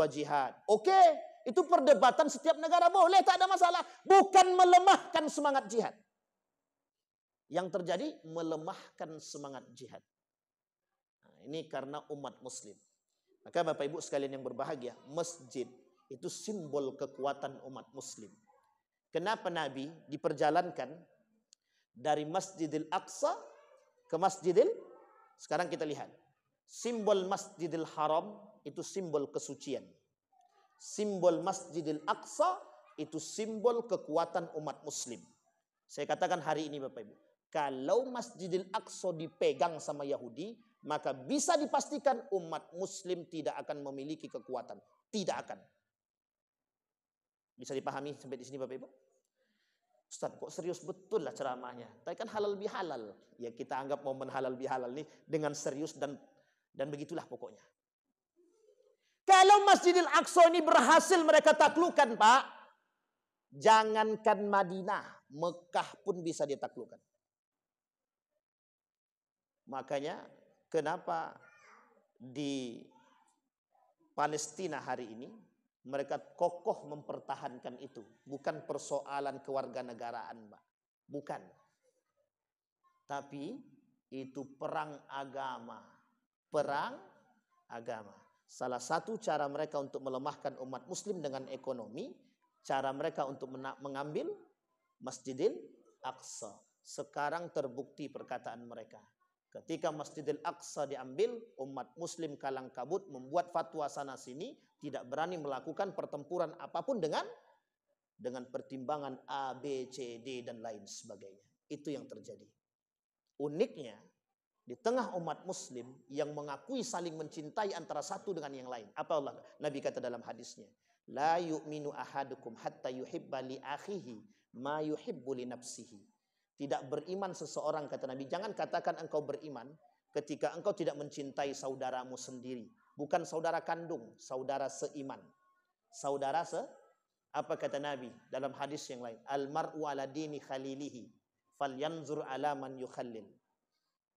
jihad. Oke, itu perdebatan setiap negara boleh, tak ada masalah. Bukan melemahkan semangat jihad. Yang terjadi melemahkan semangat jihad. Nah, ini karena umat muslim. Maka Bapak Ibu sekalian yang berbahagia, masjid itu simbol kekuatan umat muslim. Kenapa Nabi diperjalankan dari Masjidil Aqsa ke sekarang kita lihat. Simbol Masjidil Haram itu simbol kesucian. Simbol Masjidil Aqsa itu simbol kekuatan umat muslim. Saya katakan hari ini Bapak Ibu, kalau Masjidil Aqsa dipegang sama Yahudi, maka bisa dipastikan umat muslim tidak akan memiliki kekuatan. Tidak akan. Bisa dipahami sampai di sini Bapak Ibu? Ustaz kok serius betul lah ceramahnya. Tapi kan halal bihalal. Ya kita anggap momen halal bihalal ini dengan serius dan begitulah pokoknya. Kalau Masjidil Aqsa ini berhasil mereka taklukkan Pak. Jangankan Madinah, Mekah pun bisa ditaklukkan. Makanya kenapa di Palestina hari ini mereka kokoh mempertahankan itu. Bukan persoalan kewarganegaraan, Pak. Bukan. Tapi itu perang agama. Perang agama. Salah satu cara mereka untuk melemahkan umat muslim dengan ekonomi, cara mereka untuk mengambil Masjidil Aqsa. Sekarang terbukti perkataan mereka. Ketika Masjidil Aqsa diambil, umat muslim kalang kabut membuat fatwa sana sini, tidak berani melakukan pertempuran apapun dengan pertimbangan A, B, C, D dan lain sebagainya. Itu yang terjadi. Uniknya, di tengah umat muslim yang mengakui saling mencintai antara satu dengan yang lain. Apa Allah? Nabi kata dalam hadisnya, la yu'minu ahadukum hatta yuhibba li akhihi ma yuhibbu li nafsihi. Tidak beriman seseorang, kata Nabi, jangan katakan engkau beriman ketika engkau tidak mencintai saudaramu sendiri. Bukan saudara kandung, saudara seiman. Apa kata Nabi dalam hadis yang lain? Al mar'u ala dini khalilihi falyanzur ala man yukhallil.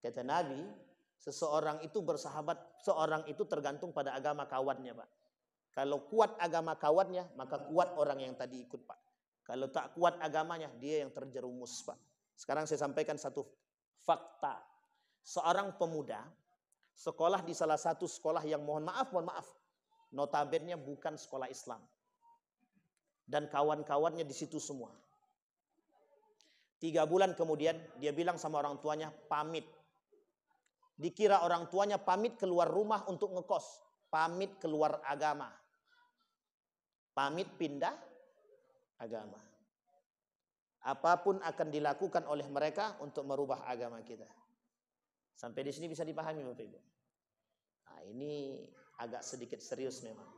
Kata Nabi, seseorang itu bersahabat, seorang itu tergantung pada agama kawannya, Pak. Kalau kuat agama kawannya, maka kuat orang yang tadi ikut, Pak. Kalau tak kuat agamanya, dia yang terjerumus, Pak. Sekarang saya sampaikan satu fakta. Seorang pemuda sekolah di salah satu sekolah yang mohon maaf, notabene bukan sekolah Islam. Dan kawan-kawannya di situ semua. 3 bulan kemudian, dia bilang sama orang tuanya, pamit. Dikira orang tuanya pamit keluar rumah untuk ngekos. Pamit keluar agama. Pamit pindah agama. Apapun akan dilakukan oleh mereka untuk merubah agama kita. Sampai di sini bisa dipahami Bapak Ibu. Nah, ini agak sedikit serius memang.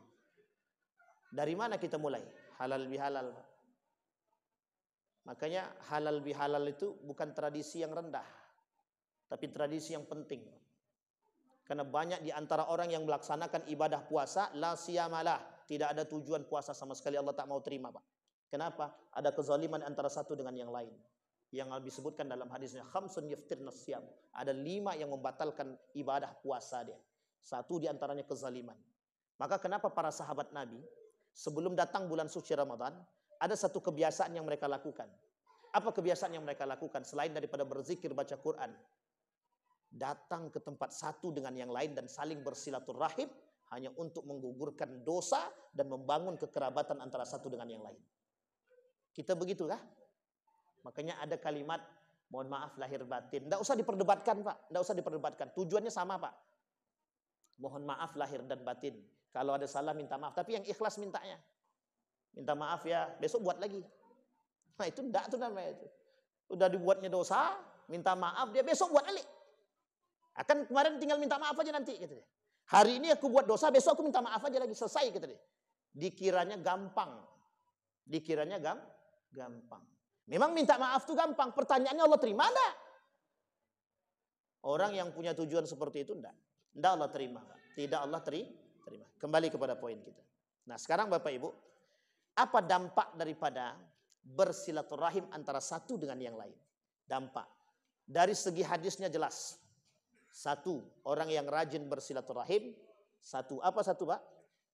Dari mana kita mulai? Halal bihalal. Makanya halal bihalal itu bukan tradisi yang rendah, tapi tradisi yang penting. Karena banyak di antara orang yang melaksanakan ibadah puasa, la siyamalah, tidak ada tujuan puasa sama sekali, Allah tak mau terima, Pak. Kenapa? Ada kezaliman antara satu dengan yang lain. Yang disebutkan dalam hadisnya, khamsun yaftirna siyam. Ada 5 yang membatalkan ibadah puasa dia. Satu di antaranya kezaliman. Maka kenapa para sahabat Nabi, sebelum datang bulan suci Ramadan, ada satu kebiasaan yang mereka lakukan. Apa kebiasaan yang mereka lakukan? Selain daripada berzikir, baca Quran. Datang ke tempat satu dengan yang lain dan saling bersilaturahim hanya untuk menggugurkan dosa dan membangun kekerabatan antara satu dengan yang lain. Kita begitulah. Makanya ada kalimat, mohon maaf lahir batin. Tidak usah diperdebatkan, Pak. Tidak usah diperdebatkan. Tujuannya sama, Pak. Mohon maaf lahir dan batin. Kalau ada salah minta maaf. Tapi yang ikhlas mintanya. Minta maaf ya, besok buat lagi. Nah itu enggak tuh namanya itu. Udah dibuatnya dosa, minta maaf, dia besok buat lagi. Akan kemarin tinggal minta maaf aja nanti gitu deh. Hari ini aku buat dosa, besok aku minta maaf aja lagi, selesai gitu deh. Dikiranya gampang. Dikiranya gampang. Memang minta maaf tuh gampang. Pertanyaannya Allah terima enggak? Orang yang punya tujuan seperti itu enggak. Enggak Allah terima. Tidak Allah terima. Kembali kepada poin kita. Nah sekarang Bapak Ibu, apa dampak daripada bersilaturahim antara satu dengan yang lain? Dampak. Dari segi hadisnya jelas. Satu, orang yang rajin bersilaturahim. Satu, apa satu Pak?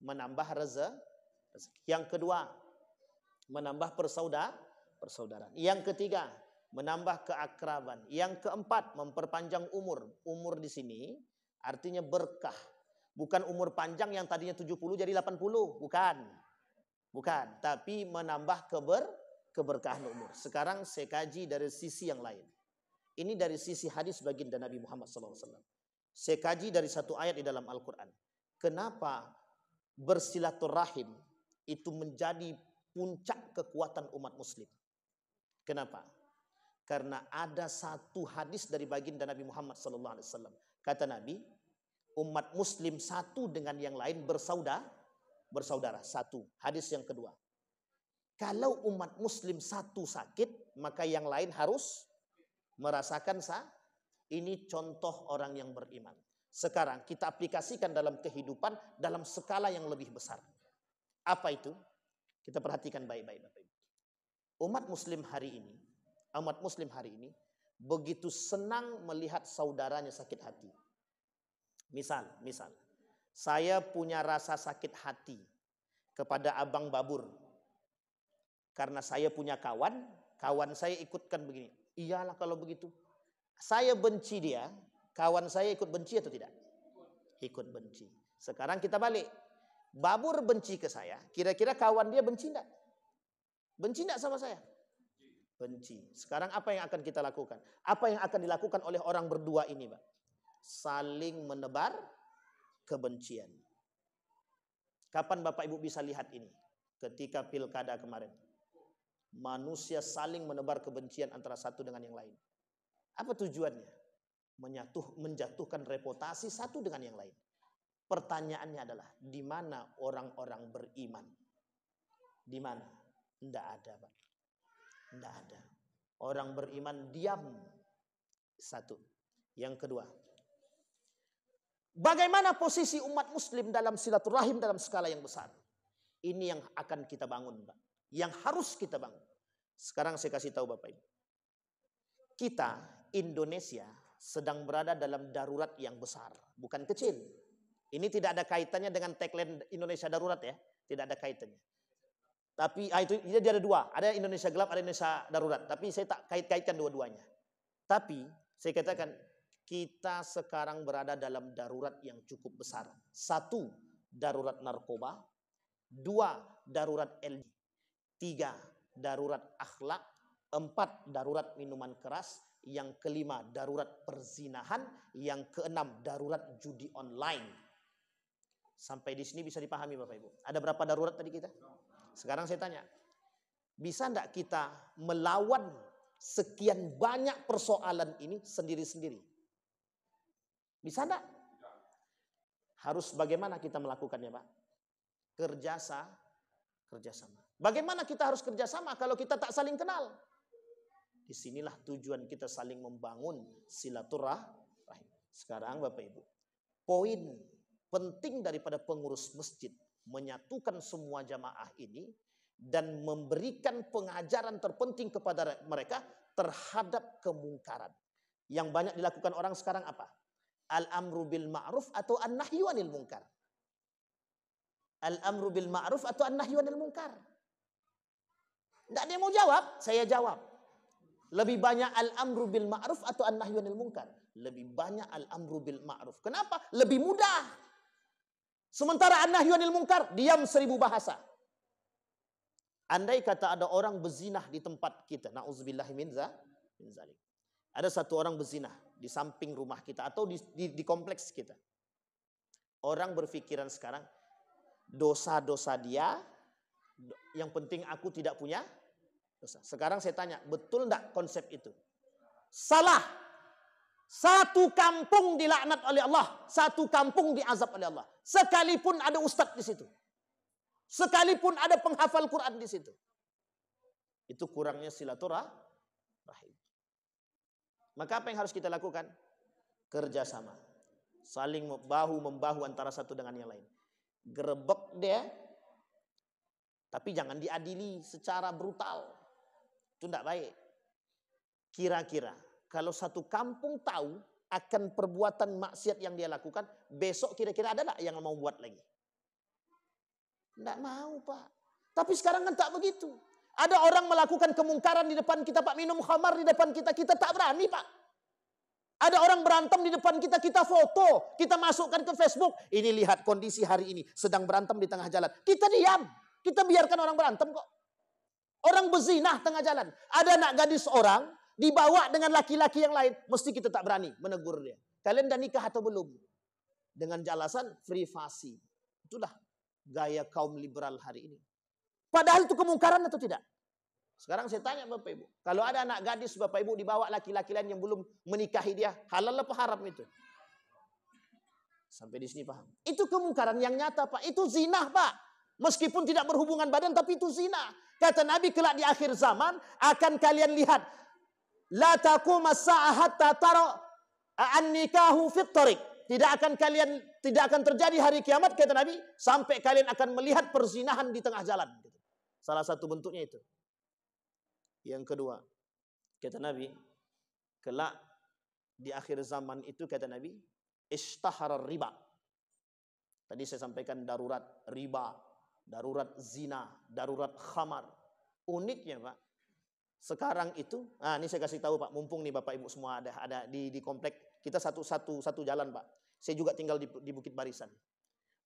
Menambah rezeki. Yang kedua, menambah persaudaraan. Yang ketiga, menambah keakraban. Yang keempat, memperpanjang umur. Umur di sini artinya berkah. Bukan umur panjang yang tadinya 70 jadi 80. Bukan, tapi menambah keberkahan umur. Sekarang saya kaji dari sisi yang lain. Ini dari sisi hadis baginda Nabi Muhammad SAW. Saya kaji dari satu ayat di dalam Al-Quran. Kenapa bersilaturahim itu menjadi puncak kekuatan umat muslim? Kenapa? Karena ada satu hadis dari baginda Nabi Muhammad SAW. Kata Nabi, umat muslim satu dengan yang lain bersaudara. Satu. Hadis yang kedua. Kalau umat muslim satu sakit, maka yang lain harus merasakan ini contoh orang yang beriman. Sekarang kita aplikasikan dalam kehidupan dalam skala yang lebih besar. Apa itu? Kita perhatikan baik-baik Bapak Ibu. Umat muslim hari ini begitu senang melihat saudaranya sakit hati. Misal, saya punya rasa sakit hati kepada Abang Babur. Karena saya punya kawan saya ikutkan begini. Iyalah kalau begitu. Saya benci dia, kawan saya ikut benci atau tidak? Ikut benci. Sekarang kita balik. Babur benci ke saya, kira-kira kawan dia benci enggak? Benci enggak sama saya? Benci. Sekarang apa yang akan kita lakukan? Apa yang akan dilakukan oleh orang berdua ini, Pak? Saling menebar kebencian. Kapan Bapak Ibu bisa lihat ini? Ketika pilkada kemarin. Manusia saling menebar kebencian antara satu dengan yang lain. Apa tujuannya? Menjatuhkan reputasi satu dengan yang lain. Pertanyaannya adalah, di mana orang-orang beriman? Di mana? Tidak ada, Pak. Tidak ada. Orang beriman diam. Satu. Yang kedua, bagaimana posisi umat muslim dalam silaturahim dalam skala yang besar? Ini yang akan kita bangun, Pak. Yang harus kita bangun. Sekarang saya kasih tahu Bapak Ibu. Kita, Indonesia, sedang berada dalam darurat yang besar. Bukan kecil. Ini tidak ada kaitannya dengan tagline Indonesia darurat ya. Tidak ada kaitannya. Tapi itu dia ada dua. Ada Indonesia gelap, ada Indonesia darurat. Tapi saya tak kait-kaitkan dua-duanya. Tapi saya katakan, kita sekarang berada dalam darurat yang cukup besar. Satu, darurat narkoba. Dua, darurat LG. Tiga, darurat akhlak. Empat, darurat minuman keras. Yang kelima, darurat perzinahan. Yang keenam, darurat judi online. Sampai di sini bisa dipahami Bapak Ibu. Ada berapa darurat tadi kita? Sekarang saya tanya, bisa enggak kita melawan sekian banyak persoalan ini sendiri-sendiri? Bisa enggak? Harus bagaimana kita melakukannya, Pak? Kerjasama. Bagaimana kita harus kerjasama kalau kita tak saling kenal? Disinilah tujuan kita saling membangun silaturahim. Sekarang Bapak Ibu, poin penting daripada pengurus masjid menyatukan semua jamaah ini dan memberikan pengajaran terpenting kepada mereka terhadap kemungkaran. Yang banyak dilakukan orang sekarang apa? Al-amru bil ma'ruf atau an-nahyu 'anil munkar. Al-amru bil ma'ruf atau an-nahyu 'anil munkar. Enggak ada yang mau jawab, saya jawab. Lebih banyak al-amru bil ma'ruf atau an-nahyu 'anil munkar? Lebih banyak al-amru bil ma'ruf. Kenapa? Lebih mudah. Sementara an-nahyu 'anil munkar, diam 1000 bahasa. Andai kata ada orang berzinah di tempat kita, na'udzubillahi min zalik. Ada satu orang berzinah di samping rumah kita atau di kompleks kita. Orang berpikiran sekarang, dosa-dosa dia, yang penting aku tidak punya dosa. Sekarang saya tanya, betul enggak konsep itu? Salah. Satu kampung dilaknat oleh Allah, satu kampung diazab oleh Allah. Sekalipun ada ustadz di situ. Sekalipun ada penghafal Quran di situ. Itu kurangnya silaturahim. Maka apa yang harus kita lakukan? Kerjasama. Saling bahu-membahu antara satu dengan yang lain. Gerebek dia, tapi jangan diadili secara brutal. Itu tidak baik. Kira-kira kalau satu kampung tahu akan perbuatan maksiat yang dia lakukan, besok kira-kira ada tak yang mau buat lagi? Tidak mau, Pak. Tapi sekarang kan tak begitu. Ada orang melakukan kemungkaran di depan kita, Pak, minum khamar di depan kita tak berani, Pak. Ada orang berantem di depan kita foto, kita masukkan ke Facebook. Ini lihat kondisi hari ini, sedang berantem di tengah jalan. Kita diam, kita biarkan orang berantem kok. Orang berzinah tengah jalan. Ada anak gadis orang, dibawa dengan laki-laki yang lain, mesti kita tak berani menegur dia. Kalian dah nikah atau belum? Dengan alasan privasi. Itulah gaya kaum liberal hari ini. Padahal itu kemungkaran atau tidak? Sekarang saya tanya Bapak Ibu, kalau ada anak gadis Bapak Ibu dibawa laki-laki lain yang belum menikahi dia, halal apa haram itu? Sampai di sini paham? Itu kemungkaran yang nyata, Pak. Itu zina, Pak. Meskipun tidak berhubungan badan, tapi itu zina. Kata Nabi, kelak di akhir zaman akan kalian lihat, la taqum as-sa'ah hatta tara an-nikahu fit tariq. Tidak akan terjadi hari kiamat, kata Nabi, sampai kalian akan melihat perzinahan di tengah jalan. Salah satu bentuknya itu. Yang kedua, kata Nabi, kelak di akhir zaman itu, kata Nabi, ishtahara riba. Tadi saya sampaikan darurat riba, darurat zina, darurat khamar. Uniknya, Pak, Sekarang itu, ini saya kasih tahu Pak, mumpung nih Bapak Ibu semua ada di komplek kita satu jalan Pak. Saya juga tinggal di Bukit Barisan.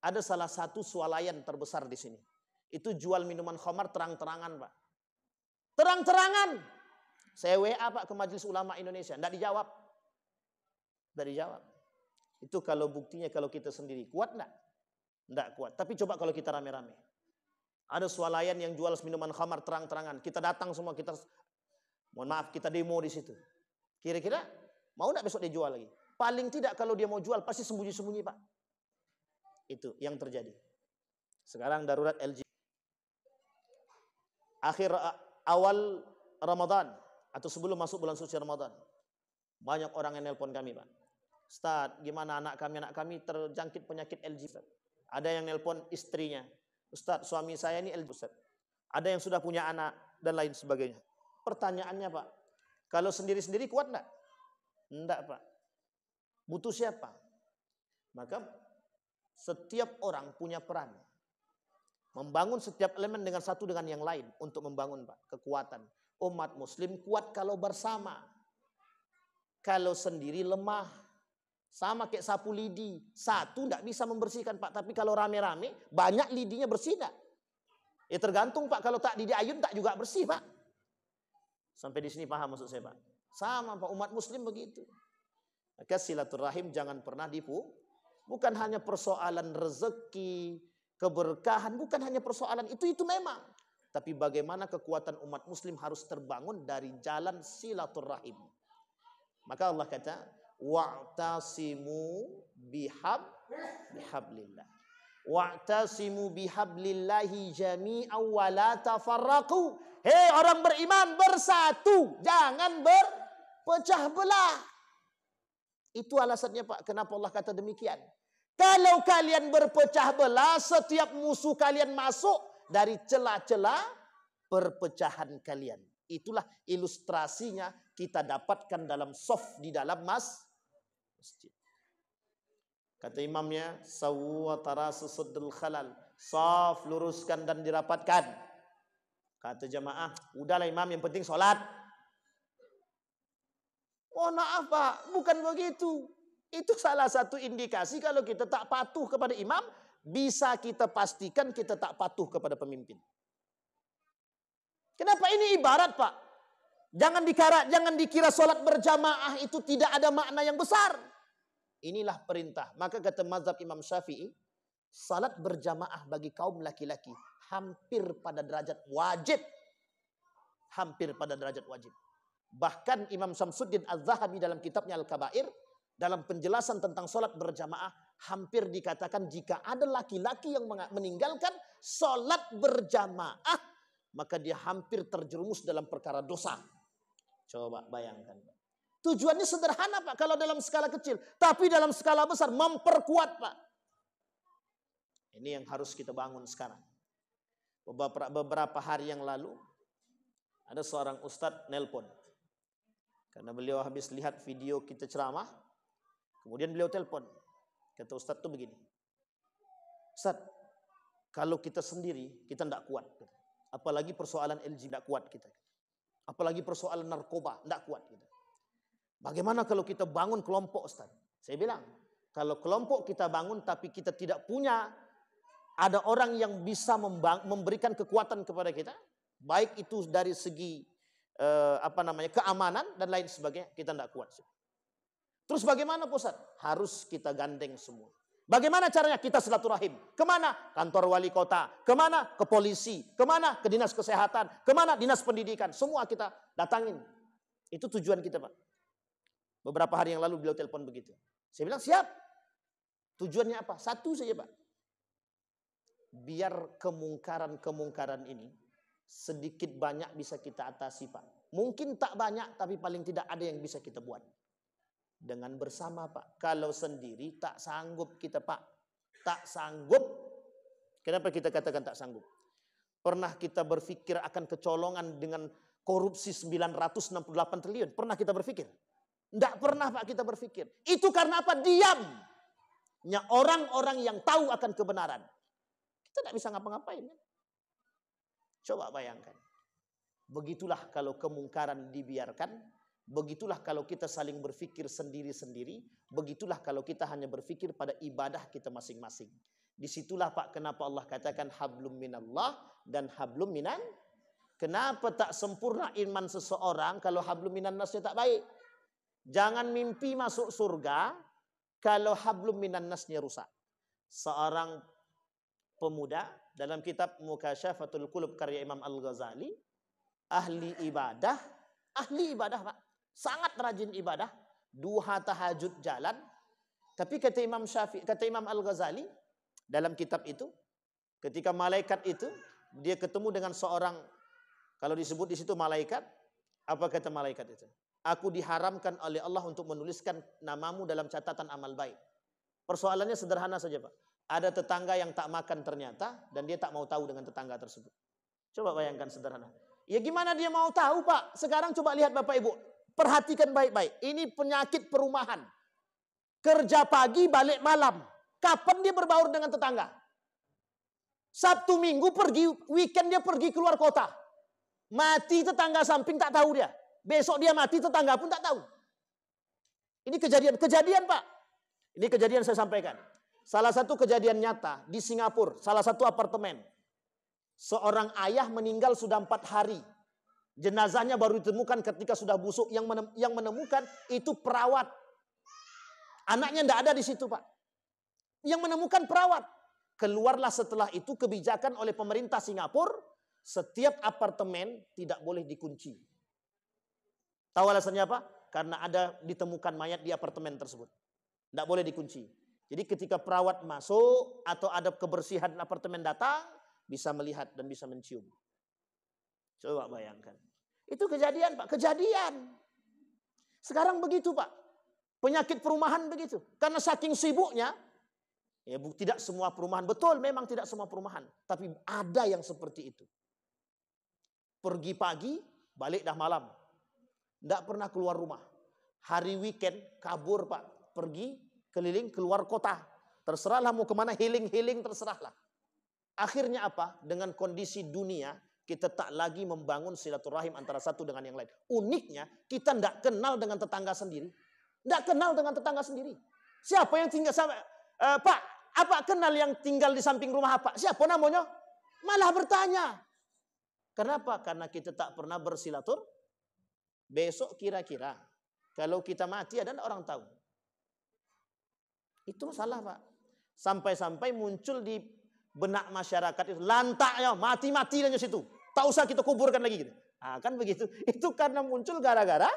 Ada salah satu swalayan terbesar di sini. Itu jual minuman khamar terang-terangan Pak. Terang-terangan. Saya WA Pak ke Majelis Ulama Indonesia, enggak dijawab. Enggak dijawab. Itu kalau buktinya kalau kita sendiri kuat enggak? Enggak kuat. Tapi coba kalau kita rame-rame. Ada swalayan yang jual minuman khamar terang-terangan. Kita datang semua, mohon maaf, kita demo di situ. Kira-kira mau enggak besok dia jual lagi? Paling tidak kalau dia mau jual pasti sembunyi-sembunyi Pak. Itu yang terjadi. Sekarang darurat LG. Awal Ramadan atau sebelum masuk bulan suci Ramadan, banyak orang yang nelpon kami Pak. Ustaz, gimana anak kami terjangkit penyakit LG Ustaz. Ada yang nelpon istrinya. Ustaz, suami saya ini LG Ustaz. Ada yang sudah punya anak dan lain sebagainya. Pertanyaannya Pak, kalau sendiri-sendiri kuat enggak? Enggak Pak. Butuh siapa? Maka setiap orang punya peran. Membangun setiap elemen dengan satu dengan yang lain untuk membangun Pak kekuatan. Umat muslim kuat kalau bersama. Kalau sendiri lemah. Sama kayak sapu lidi. Satu tidak bisa membersihkan Pak. Tapi kalau rame-rame banyak lidinya bersih enggak? Ya tergantung Pak. Kalau tak diayun tak juga bersih Pak. Sampai di sini paham maksud saya Pak? Sama Pak, umat muslim begitu. Maka silaturahim jangan pernah bukan hanya persoalan rezeki, keberkahan, bukan hanya persoalan itu memang. Tapi bagaimana kekuatan umat muslim harus terbangun dari jalan silaturahim. Maka Allah kata, wa'tasimu bihablillah. Wa'tasimu bihablillahi jami'an wa la tafarraqu. Hei orang beriman, bersatu, jangan berpecah belah. Itu alasannya Pak, kenapa Allah kata demikian. Kalau kalian berpecah belah, setiap musuh kalian masuk dari celah-celah perpecahan kalian. Itulah ilustrasinya kita dapatkan dalam shaf di dalam masjid. Kata imamnya, sawu wa tarasu suddul khalal. Shaf luruskan dan dirapatkan. Kata jamaah, udahlah imam, yang penting sholat. Oh maaf Pak, bukan begitu. Itu salah satu indikasi kalau kita tak patuh kepada imam, bisa kita pastikan kita tak patuh kepada pemimpin. Kenapa ini ibarat Pak? Jangan dikira sholat berjamaah itu tidak ada makna yang besar. Inilah perintah. Maka kata mazhab Imam Syafi'i, salat berjamaah bagi kaum laki-laki hampir pada derajat wajib. Hampir pada derajat wajib. Bahkan Imam Syamsuddin Az-Zahabi dalam kitabnya Al-Kabair, dalam penjelasan tentang sholat berjamaah, hampir dikatakan jika ada laki-laki yang meninggalkan sholat berjamaah, maka dia hampir terjerumus dalam perkara dosa. Coba bayangkan. Tujuannya sederhana Pak, kalau dalam skala kecil. Tapi dalam skala besar, memperkuat Pak. Ini yang harus kita bangun sekarang. Beberapa hari yang lalu, ada seorang ustadz nelpon. Karena beliau habis lihat video kita ceramah, kemudian beliau telepon. Kata ustadz tuh begini, Ustadz, kalau kita sendiri, kita tidak kuat. Apalagi persoalan LG tidak kuat kita. Apalagi persoalan narkoba, tidak kuat kita. Bagaimana kalau kita bangun kelompok Ustadz? Saya bilang, kalau kelompok kita bangun tapi kita tidak punya, ada orang yang bisa memberikan kekuatan kepada kita, baik itu dari segi keamanan dan lain sebagainya, kita tidak kuat. Terus bagaimana Ustaz? Harus kita gandeng semua. Bagaimana caranya? Kita silaturahim. Kemana? Kantor wali kota. Kemana? Ke polisi. Kemana? Ke dinas kesehatan. Kemana? Dinas pendidikan. Semua kita datangin. Itu tujuan kita Pak. Beberapa hari yang lalu beliau telepon begitu. Saya bilang siap. Tujuannya apa? Satu saja Pak. Biar kemungkaran-kemungkaran ini sedikit banyak bisa kita atasi Pak. Mungkin tak banyak tapi paling tidak ada yang bisa kita buat. Dengan bersama Pak. Kalau sendiri tak sanggup kita Pak. Tak sanggup. Kenapa kita katakan tak sanggup? Pernah kita berpikir akan kecolongan dengan korupsi 968 triliun? Pernah kita berpikir? Tidak pernah Pak kita berpikir. Itu karena apa? Diamnya orang-orang yang tahu akan kebenaran. Kita tidak bisa ngapa-ngapain. Coba bayangkan. Begitulah kalau kemungkaran dibiarkan, begitulah kalau kita saling berpikir sendiri-sendiri, begitulah kalau kita hanya berpikir pada ibadah kita masing-masing. Disitulah Pak kenapa Allah katakan hablum minallah dan hablum minan. Kenapa tak sempurna iman seseorang kalau hablum minan nasnya tak baik? Jangan mimpi masuk surga kalau hablum minan nasnya rusak. Seorang pemuda dalam kitab Mukasyafatul Qulub karya Imam Al-Ghazali, ahli ibadah Pak, sangat rajin ibadah, duha tahajud jalan. Tapi kata Imam Al-Ghazali dalam kitab itu, ketika malaikat itu dia ketemu dengan seorang, kalau disebut di situ malaikat, apa kata malaikat itu? Aku diharamkan oleh Allah untuk menuliskan namamu dalam catatan amal baik. Persoalannya sederhana saja Pak. Ada tetangga yang tak makan ternyata, dan dia tak mau tahu dengan tetangga tersebut. Coba bayangkan sederhana. Ya gimana dia mau tahu Pak? Sekarang coba lihat Bapak Ibu. Perhatikan baik-baik. Ini penyakit perumahan. Kerja pagi, balik malam. Kapan dia berbaur dengan tetangga? Sabtu Minggu pergi, weekend dia pergi keluar kota. Mati tetangga samping tak tahu dia. Besok dia mati tetangga pun tak tahu. Ini kejadian Pak. Ini kejadian saya sampaikan. Salah satu kejadian nyata di Singapura, salah satu apartemen. Seorang ayah meninggal sudah 4 hari. Jenazahnya baru ditemukan ketika sudah busuk. Yang menemukan itu perawat. Anaknya tidak ada di situ Pak. Yang menemukan perawat. Keluarlah setelah itu kebijakan oleh pemerintah Singapura. Setiap apartemen tidak boleh dikunci. Tahu alasannya apa? Karena ada ditemukan mayat di apartemen tersebut. Tidak boleh dikunci. Jadi ketika perawat masuk atau ada kebersihan apartemen datang, bisa melihat dan bisa mencium. Coba bayangkan. Itu kejadian Pak, kejadian. Sekarang begitu Pak. Penyakit perumahan begitu. Karena saking sibuknya, ya tidak semua perumahan. Betul, memang tidak semua perumahan. Tapi ada yang seperti itu. Pergi pagi, balik dah malam. Tidak pernah keluar rumah. Hari weekend, kabur Pak. Pergi, keliling, keluar kota. Terserahlah mau kemana, healing, terserahlah. Akhirnya apa? Dengan kondisi dunia, kita tak lagi membangun silaturahim antara satu dengan yang lain. Uniknya, kita tidak kenal dengan tetangga sendiri. Tidak kenal dengan tetangga sendiri. Siapa yang tinggal sama Pak, apa kenal yang tinggal di samping rumah apa? Siapa namanya? Malah bertanya. Kenapa? Karena kita tak pernah bersilatur. Besok kira-kira kalau kita mati ada orang tahu. Itu masalah Pak. Sampai-sampai muncul di benak masyarakat itu lantaknya mati-mati aja situ. Tak usah kita kuburkan lagi gitu. Ah, kan begitu. Itu karena muncul gara-gara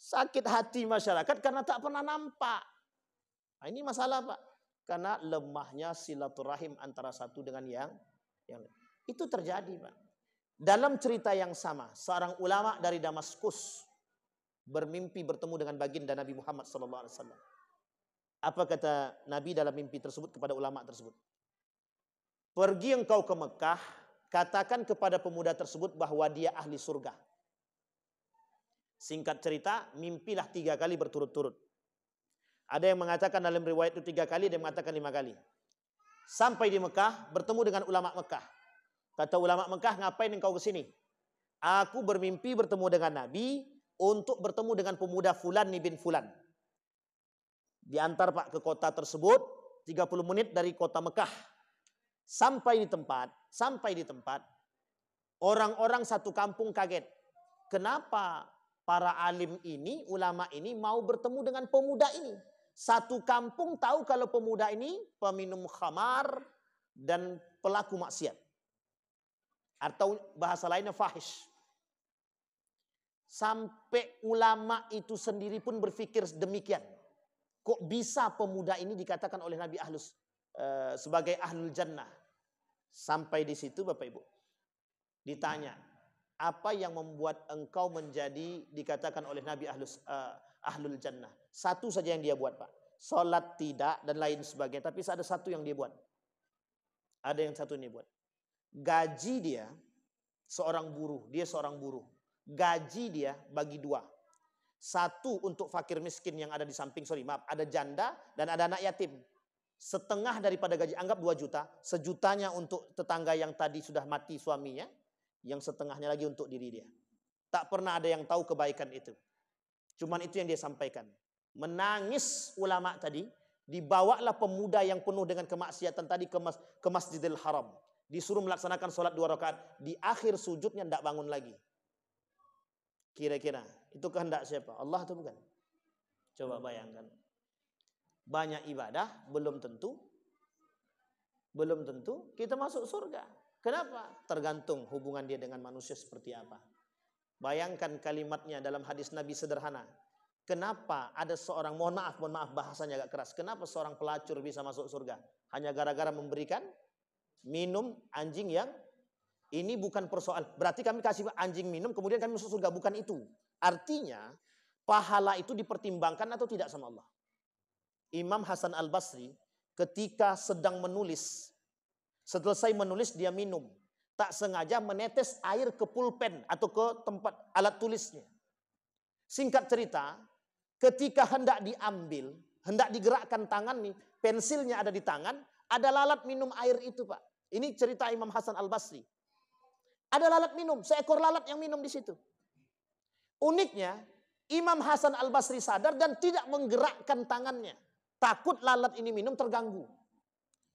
sakit hati masyarakat karena tak pernah nampak. Nah, ini masalah Pak. Karena lemahnya silaturahim antara satu dengan yang lain. Itu terjadi Pak. Dalam cerita yang sama, seorang ulama dari Damaskus bermimpi bertemu dengan baginda Nabi Muhammad SAW. Apa kata Nabi dalam mimpi tersebut kepada ulama tersebut? Pergi engkau ke Mekah, katakan kepada pemuda tersebut bahwa dia ahli surga. Singkat cerita, mimpilah 3 kali berturut-turut. Ada yang mengatakan dalam riwayat itu 3 kali, ada yang mengatakan 5 kali. Sampai di Mekah, bertemu dengan ulama Mekah. Kata ulama Mekah, ngapain engkau ke sini? Aku bermimpi bertemu dengan Nabi untuk bertemu dengan pemuda Fulan bin Fulan. Diantar Pak ke kota tersebut, 30 menit dari kota Mekah. Sampai di tempat, orang-orang satu kampung kaget. Kenapa para alim ini, ulama ini mau bertemu dengan pemuda ini? Satu kampung tahu kalau pemuda ini peminum khamar dan pelaku maksiat. Atau bahasa lainnya fahish. Sampai ulama itu sendiri pun berpikir demikian. Kok bisa pemuda ini dikatakan oleh Nabi sebagai ahlul jannah? Sampai di situ Bapak Ibu. Ditanya, apa yang membuat engkau menjadi dikatakan oleh Nabi ahlul jannah? Satu saja yang dia buat Pak. Salat tidak dan lain sebagainya. Tapi ada satu yang dia buat. Ada yang satu ini buat. Gaji dia seorang buruh. Dia seorang buruh. Gaji dia bagi 2. Satu untuk fakir miskin yang ada di samping. Ada janda dan ada anak yatim. Setengah daripada gaji, anggap 2 juta. 1 jutanya untuk tetangga yang tadi sudah mati suaminya. Yang setengahnya lagi untuk diri dia. Tak pernah ada yang tahu kebaikan itu. Cuman itu yang dia sampaikan. Menangis ulama tadi, dibawalah pemuda yang penuh dengan kemaksiatan tadi ke Masjidil Haram. Disuruh melaksanakan sholat 2 rakaat. Di akhir sujudnya tidak bangun lagi. Kira-kira itu kehendak siapa? Allah atau bukan? Coba bayangkan. Banyak ibadah belum tentu kita masuk surga. Kenapa? Tergantung hubungan dia dengan manusia seperti apa. Bayangkan kalimatnya dalam hadis Nabi sederhana. Kenapa ada seorang, mohon maaf bahasanya agak keras. Kenapa seorang pelacur bisa masuk surga? Hanya gara-gara memberikan minum anjing yang ini bukan persoalan. Berarti kami kasih anjing minum kemudian kami masuk surga. Bukan itu. Artinya pahala itu dipertimbangkan atau tidak sama Allah. Imam Hasan Al-Basri ketika sedang menulis, selesai menulis dia minum. Tak sengaja menetes air ke pulpen atau ke tempat alat tulisnya. Singkat cerita, ketika hendak diambil, hendak digerakkan tangan nih, pensilnya ada di tangan, ada lalat minum air itu, Pak. Ini cerita Imam Hasan Al-Basri. Ada lalat minum, seekor lalat yang minum di situ. Uniknya, Imam Hasan Al-Basri sadar dan tidak menggerakkan tangannya. Takut lalat ini minum terganggu.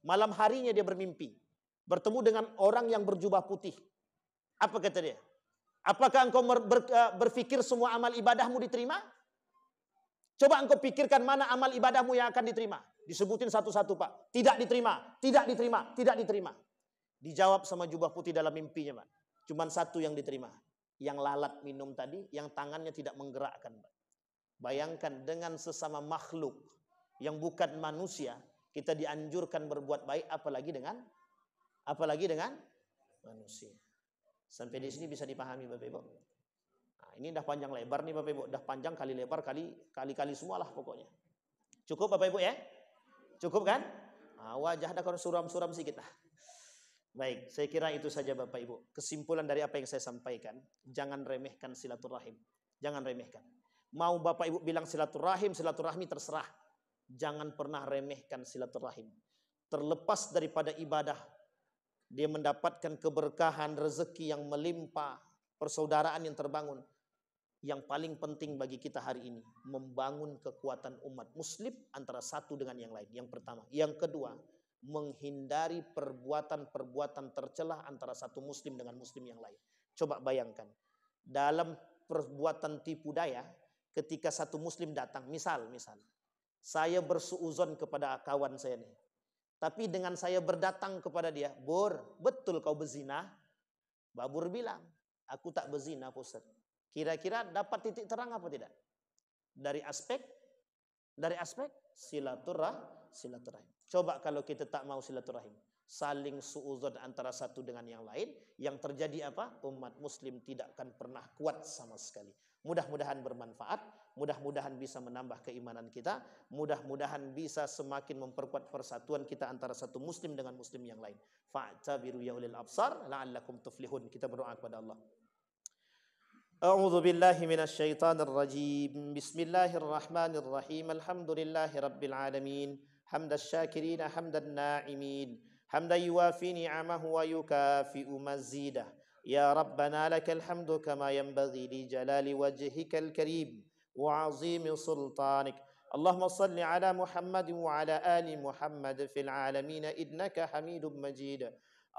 Malam harinya dia bermimpi. Bertemu dengan orang yang berjubah putih. Apa kata dia? Apakah engkau berpikir semua amal ibadahmu diterima? Coba engkau pikirkan mana amal ibadahmu yang akan diterima. Disebutin satu-satu, Pak. Tidak diterima, tidak diterima, tidak diterima. Dijawab sama jubah putih dalam mimpinya, Pak. Cuman satu yang diterima. Yang lalat minum tadi, yang tangannya tidak menggerakkan, Pak. Bayangkan dengan sesama makhluk yang bukan manusia, kita dianjurkan berbuat baik, apalagi dengan manusia. Sampai di sini bisa dipahami, Bapak Ibu. Nah, ini dah panjang lebar nih, Bapak Ibu. Dah panjang kali lebar kali semualah pokoknya. Cukup, Bapak Ibu ya? Cukup kan? Nah, wajah dah kalau suram-suram sedikit lah. Baik, saya kira itu saja Bapak Ibu. Kesimpulan dari apa yang saya sampaikan, jangan remehkan silaturahim. Jangan remehkan. Mau Bapak Ibu bilang silaturahmi terserah. Jangan pernah remehkan silaturahim. Terlepas daripada ibadah, dia mendapatkan keberkahan, rezeki yang melimpah, persaudaraan yang terbangun. Yang paling penting bagi kita hari ini, membangun kekuatan umat muslim antara satu dengan yang lain. Yang pertama. Yang kedua, menghindari perbuatan-perbuatan tercelah antara satu muslim dengan muslim yang lain. Coba bayangkan, dalam perbuatan tipu daya, ketika satu muslim datang, misal, saya bersuuzon kepada kawan saya nih. Tapi dengan saya berdatang kepada dia, Bur, betul kau berzina? Babur bilang, aku tak berzina, Pak Ustaz. Kira-kira dapat titik terang apa tidak? Dari aspek silaturahim. Coba kalau kita tak mau silaturahim, saling suuzon antara satu dengan yang lain, yang terjadi apa? Umat muslim tidak akan pernah kuat sama sekali. Mudah-mudahan bermanfaat, mudah-mudahan bisa menambah keimanan kita, mudah-mudahan bisa semakin memperkuat persatuan kita antara satu muslim dengan muslim yang lain. Fa'tabiru ya ulil absar la'allakum tuflihun. Kita berdoa kepada Allah. A'udzu billahi minasy syaithanir rajim. Bismillahirrahmanirrahim. Alhamdulillahi rabbil alamin. Hamdas syakirin hamdan na'imin. Hamdan yuwafi ni'amahu wa yukafi'u mazidah. Ya Rabbana lakal hamdu kama yanbaghi li jalali wajhikal karim wa 'azimi sultanik. Allahumma salli ala Muhammad wa ala ali Muhammad fil alamin innaka Hamidum Majid.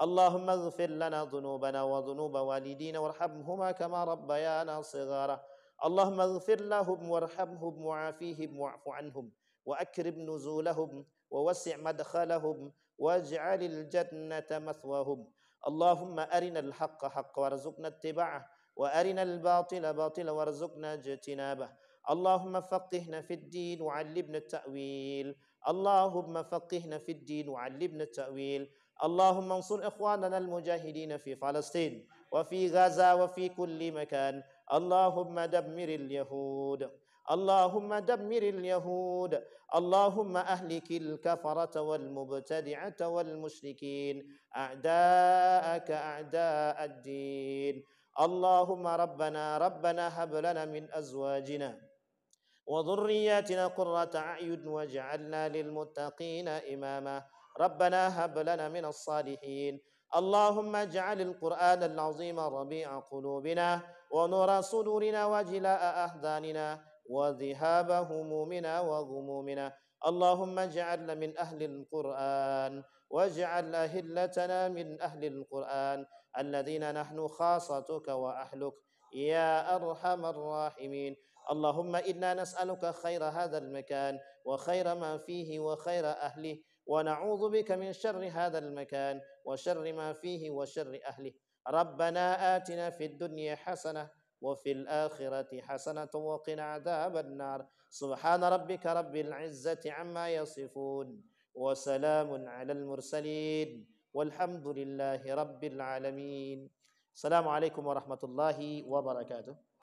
Allahumma ighfir lana dhunubana wa dhunuba walidina warhamhuma kama rabbayana shighara. Allahumma ighfir lahum warhamhum wa'afihim wa'fu anhum wa akrim nuzulahum wa wasi' madkhalahum waj'alil jannata mathwahum. Allahumma arinal haqqa haqqa warzuqna ittiba'ah wa arinal batila batila warzuqna ijtinabah. Allahumma faqihna fid din wa 'allimna at-ta'wil. Allahumma faqihna fid din wa 'allimna at-ta'wil. Allahumma ansur ikhwanana al-mujahidin fi Palestin wa fi Gaza wa fi kulli makan. Allahumma dammiril yahud. Allahumma dammiril yahud. Allahumma ahlikil kafarata wal mubtadi'ata wal musyrikin. A'da'aka a'da'ad din. Allahumma rabbana hab lana min azwajina wa dhurriyyatina qurrata a'yun waj'alna lil muttaqina imama. Rabbana hab lana minas salihin. اللهم اجعل القرآن العظيم ربيع قلوبنا ونور صدورنا وجلاء أحزاننا وذهاب همومنا وغمومنا. اللهم اجعلنا من أهل القرآن واجعل أهلتنا من أهل القرآن الذين نحن خاصتك وأهلك يا أرحم الراحمين. اللهم إنا نسألك خير هذا المكان وخير ما فيه وخير أهله، ونعوذ بك من شر هذا المكان وشر ما فيه وشر أهله. ربنا آتنا في الدنيا حسنة وفي الآخرة حسنة وقنا عذاب النار. سبحان ربك رب العزة عما يصفون وسلام على المرسلين والحمد لله رب العالمين. السلام عليكم ورحمة الله وبركاته.